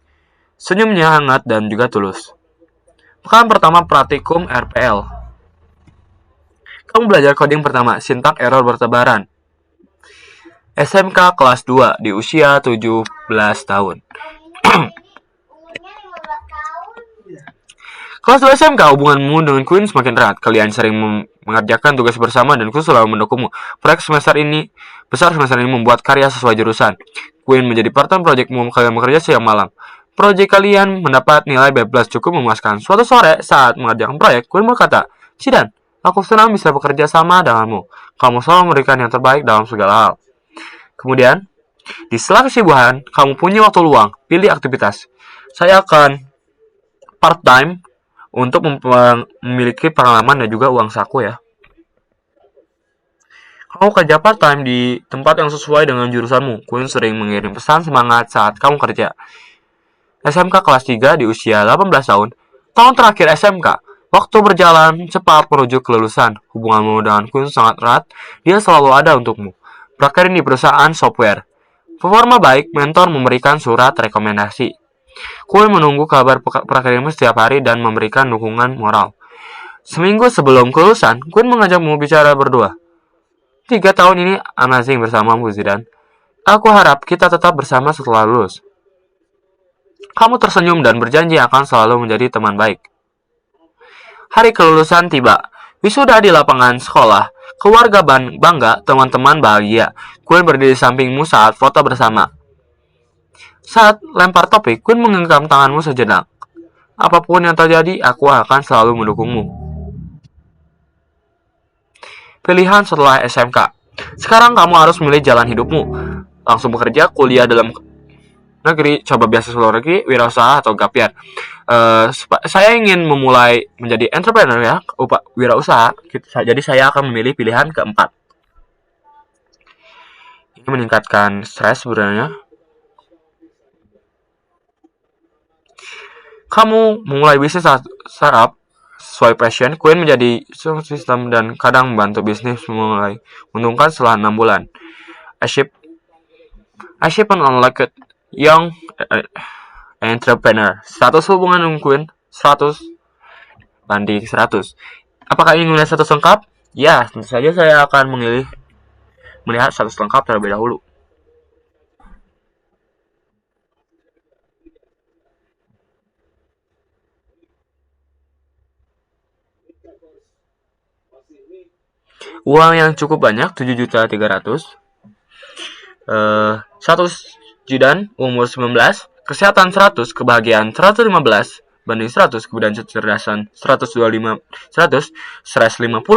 Senyumnya hangat dan juga tulus. Pekan pertama praktikum RPL. Kamu belajar coding pertama, sintak error bertebaran. SMK kelas 2 di usia 17 tahun. Kelas 2 SMK, hubunganmu dengan Queen semakin erat. Kalian sering mengerjakan tugas bersama dan Queen selalu mendukungmu. Proyek semester ini membuat karya sesuai jurusan. Queen menjadi partner proyekmu, kalian bekerja siang malam. Proyek kalian mendapat nilai B+ cukup memuaskan. Suatu sore saat mengerjakan proyek, Queen berkata, Sidan, aku senang bisa bekerja sama denganmu. Kamu selalu memberikan yang terbaik dalam segala hal. Kemudian, di sela kesibukan, kamu punya waktu luang, pilih aktivitas. Saya akan part-time untuk memiliki pengalaman dan juga uang saku ya. Kamu kerja part-time di tempat yang sesuai dengan jurusanmu. Queen sering mengirim pesan semangat saat kamu kerja. SMK kelas 3 di usia 18 tahun. Tahun terakhir SMK. Waktu berjalan cepat menuju kelulusan. Hubunganmu dengan Queen sangat erat. Dia selalu ada untukmu. Prakarya di perusahaan software. Performa baik, mentor memberikan surat rekomendasi. Queen menunggu kabar prakaryamu setiap hari dan memberikan dukungan moral. Seminggu sebelum kelulusan, Queen mengajakmu bicara berdua. 3 tahun ini amazing bersamamu, Zidan. Aku harap kita tetap bersama setelah lulus. Kamu tersenyum dan berjanji akan selalu menjadi teman baik. Hari kelulusan tiba. Wisuda di lapangan sekolah. Keluarga bangga, teman-teman bahagia. Queen berdiri di sampingmu saat foto bersama. Saat lempar topik, Queen menggenggam tanganmu sejenak. Apapun yang terjadi, aku akan selalu mendukungmu. Pilihan setelah SMK. Sekarang kamu harus memilih jalan hidupmu. Langsung bekerja, kuliah dalam negeri, coba beasiswa luar negeri, wirausaha atau gap year. Saya ingin memulai menjadi entrepreneur ya, wirausaha. Jadi saya akan memilih pilihan keempat. Ini meningkatkan stres sebenarnya. Kamu memulai bisnis startup sesuai passion. Queen menjadi sistem dan kadang membantu bisnis mulai menguntungkan setelah 6 bulan. Achievement unlocked. Young entrepreneur. Status hubungan dengan Queen 100 banding 100. Apakah ingin melihat status lengkap? Ya, tentu saja saya akan melihat status lengkap terlebih dahulu. Uang yang cukup banyak 7.300.000. Status Jidan umur 19, kesehatan 100, kebahagiaan 115, banding 100, kemudian kecerdasan 50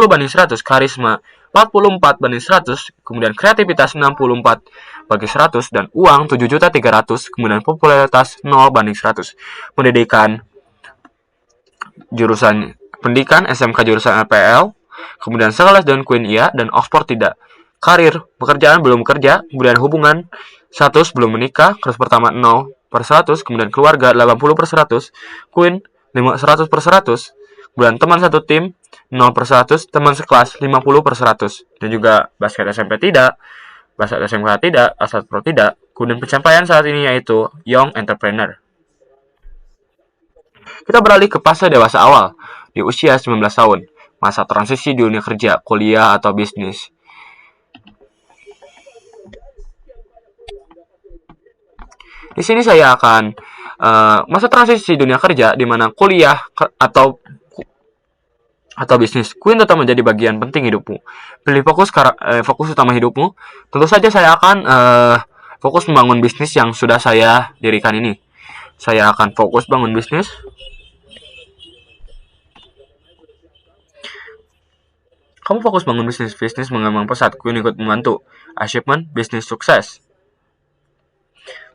banding 100, karisma 44 banding 100, kemudian kreativitas 64 bagi 100, dan uang 7.300.000, kemudian popularitas 0 banding 100. Pendidikan jurusan pendidikan SMK jurusan LPL, kemudian sekelas dan Queen iya, dan Oxford tidak. Karir, pekerjaan belum bekerja, kemudian hubungan status belum menikah, terus pertama 0/100, kemudian keluarga 80/100, Queen 100/100, kemudian teman satu tim 0/100, teman sekelas 50/100, dan juga basket SMP tidak, basket SMK tidak, asal pro tidak. Kemudian pencapaian saat ini yaitu Young Entrepreneur. Kita beralih ke fase dewasa awal, di usia 19 tahun, masa transisi di dunia kerja, kuliah, atau bisnis. Di sini saya akan masa transisi dunia kerja, di mana kuliah atau bisnis, Queen tetap menjadi bagian penting hidupmu. Pilih fokus utama hidupmu. Tentu saja saya akan fokus membangun bisnis yang sudah saya dirikan ini. Saya akan fokus bangun bisnis. Kamu fokus bangun bisnis mengembang pesat. Queen ikut membantu. Achievement, bisnis sukses.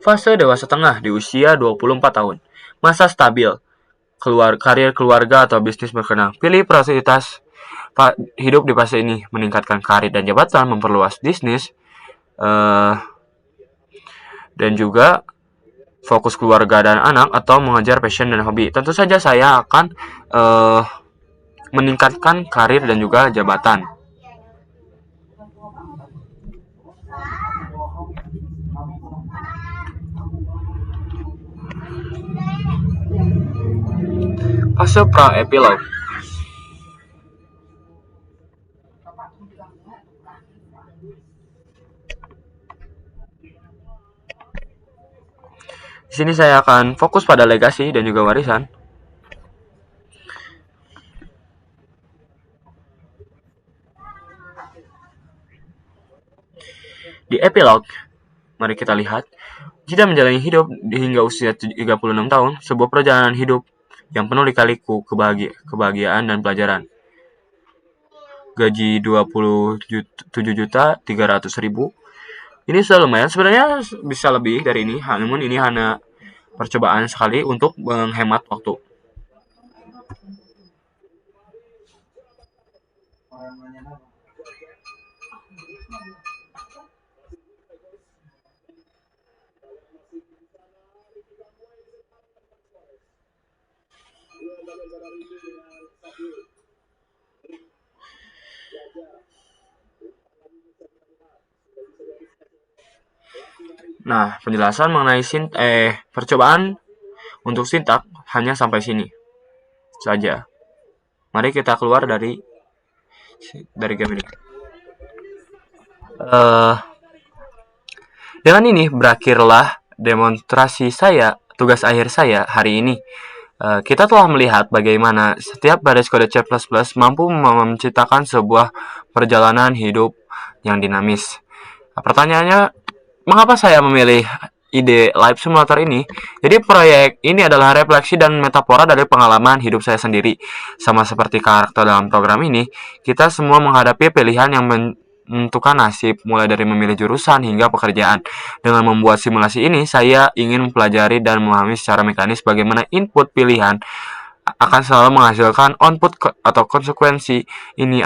Fase dewasa tengah di usia 24 tahun. Masa stabil. Karir, keluarga, atau bisnis berkembang. Pilih prioritas hidup di fase ini. Meningkatkan karir dan jabatan, memperluas bisnis, dan juga fokus keluarga dan anak, atau mengejar passion dan hobi. Tentu saja saya akan meningkatkan karir dan juga jabatan. Fase pra-epilog. Di sini saya akan fokus pada legasi dan juga warisan. Di epilog, mari kita lihat. Jika menjalani hidup hingga usia 36 tahun, sebuah perjalanan hidup yang penuh lika-liku, kebahagiaan, dan pelajaran. Gaji 27.300.000. Ini sudah lumayan. Sebenarnya bisa lebih dari ini, namun ini hanya percobaan sekali untuk menghemat waktu. Nah, penjelasan mengenai percobaan untuk sintak hanya sampai sini saja. Mari kita keluar dari game ini. Dengan ini berakhirlah demonstrasi saya, tugas akhir saya hari ini. Kita telah melihat bagaimana setiap baris kode C++ mampu menciptakan sebuah perjalanan hidup yang dinamis. Pertanyaannya, mengapa saya memilih ide Life Simulator ini? Jadi proyek ini adalah refleksi dan metafora dari pengalaman hidup saya sendiri. Sama seperti karakter dalam program ini, kita semua menghadapi pilihan yang menentukan nasib, mulai dari memilih jurusan hingga pekerjaan. Dengan membuat simulasi ini, saya ingin mempelajari dan memahami secara mekanis bagaimana input pilihan akan selalu menghasilkan output atau konsekuensi. Ini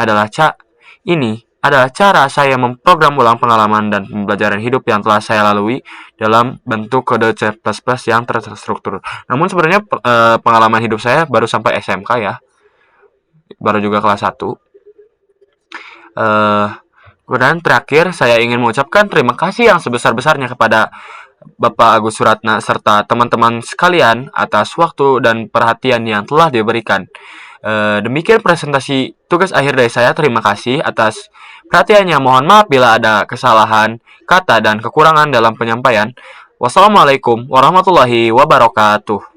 adalah cara saya memprogram ulang pengalaman dan pembelajaran hidup yang telah saya lalui dalam bentuk kode C++ yang terstruktur. Namun sebenarnya pengalaman hidup saya baru sampai SMK ya. Baru juga kelas 1. Kemudian terakhir saya ingin mengucapkan terima kasih yang sebesar-besarnya kepada Bapak Agus Suratna serta teman-teman sekalian atas waktu dan perhatian yang telah diberikan. Demikian presentasi tugas akhir dari saya. Terima kasih atas perhatiannya. Mohon maaf bila ada kesalahan kata dan kekurangan dalam penyampaian. Wassalamualaikum warahmatullahi wabarakatuh.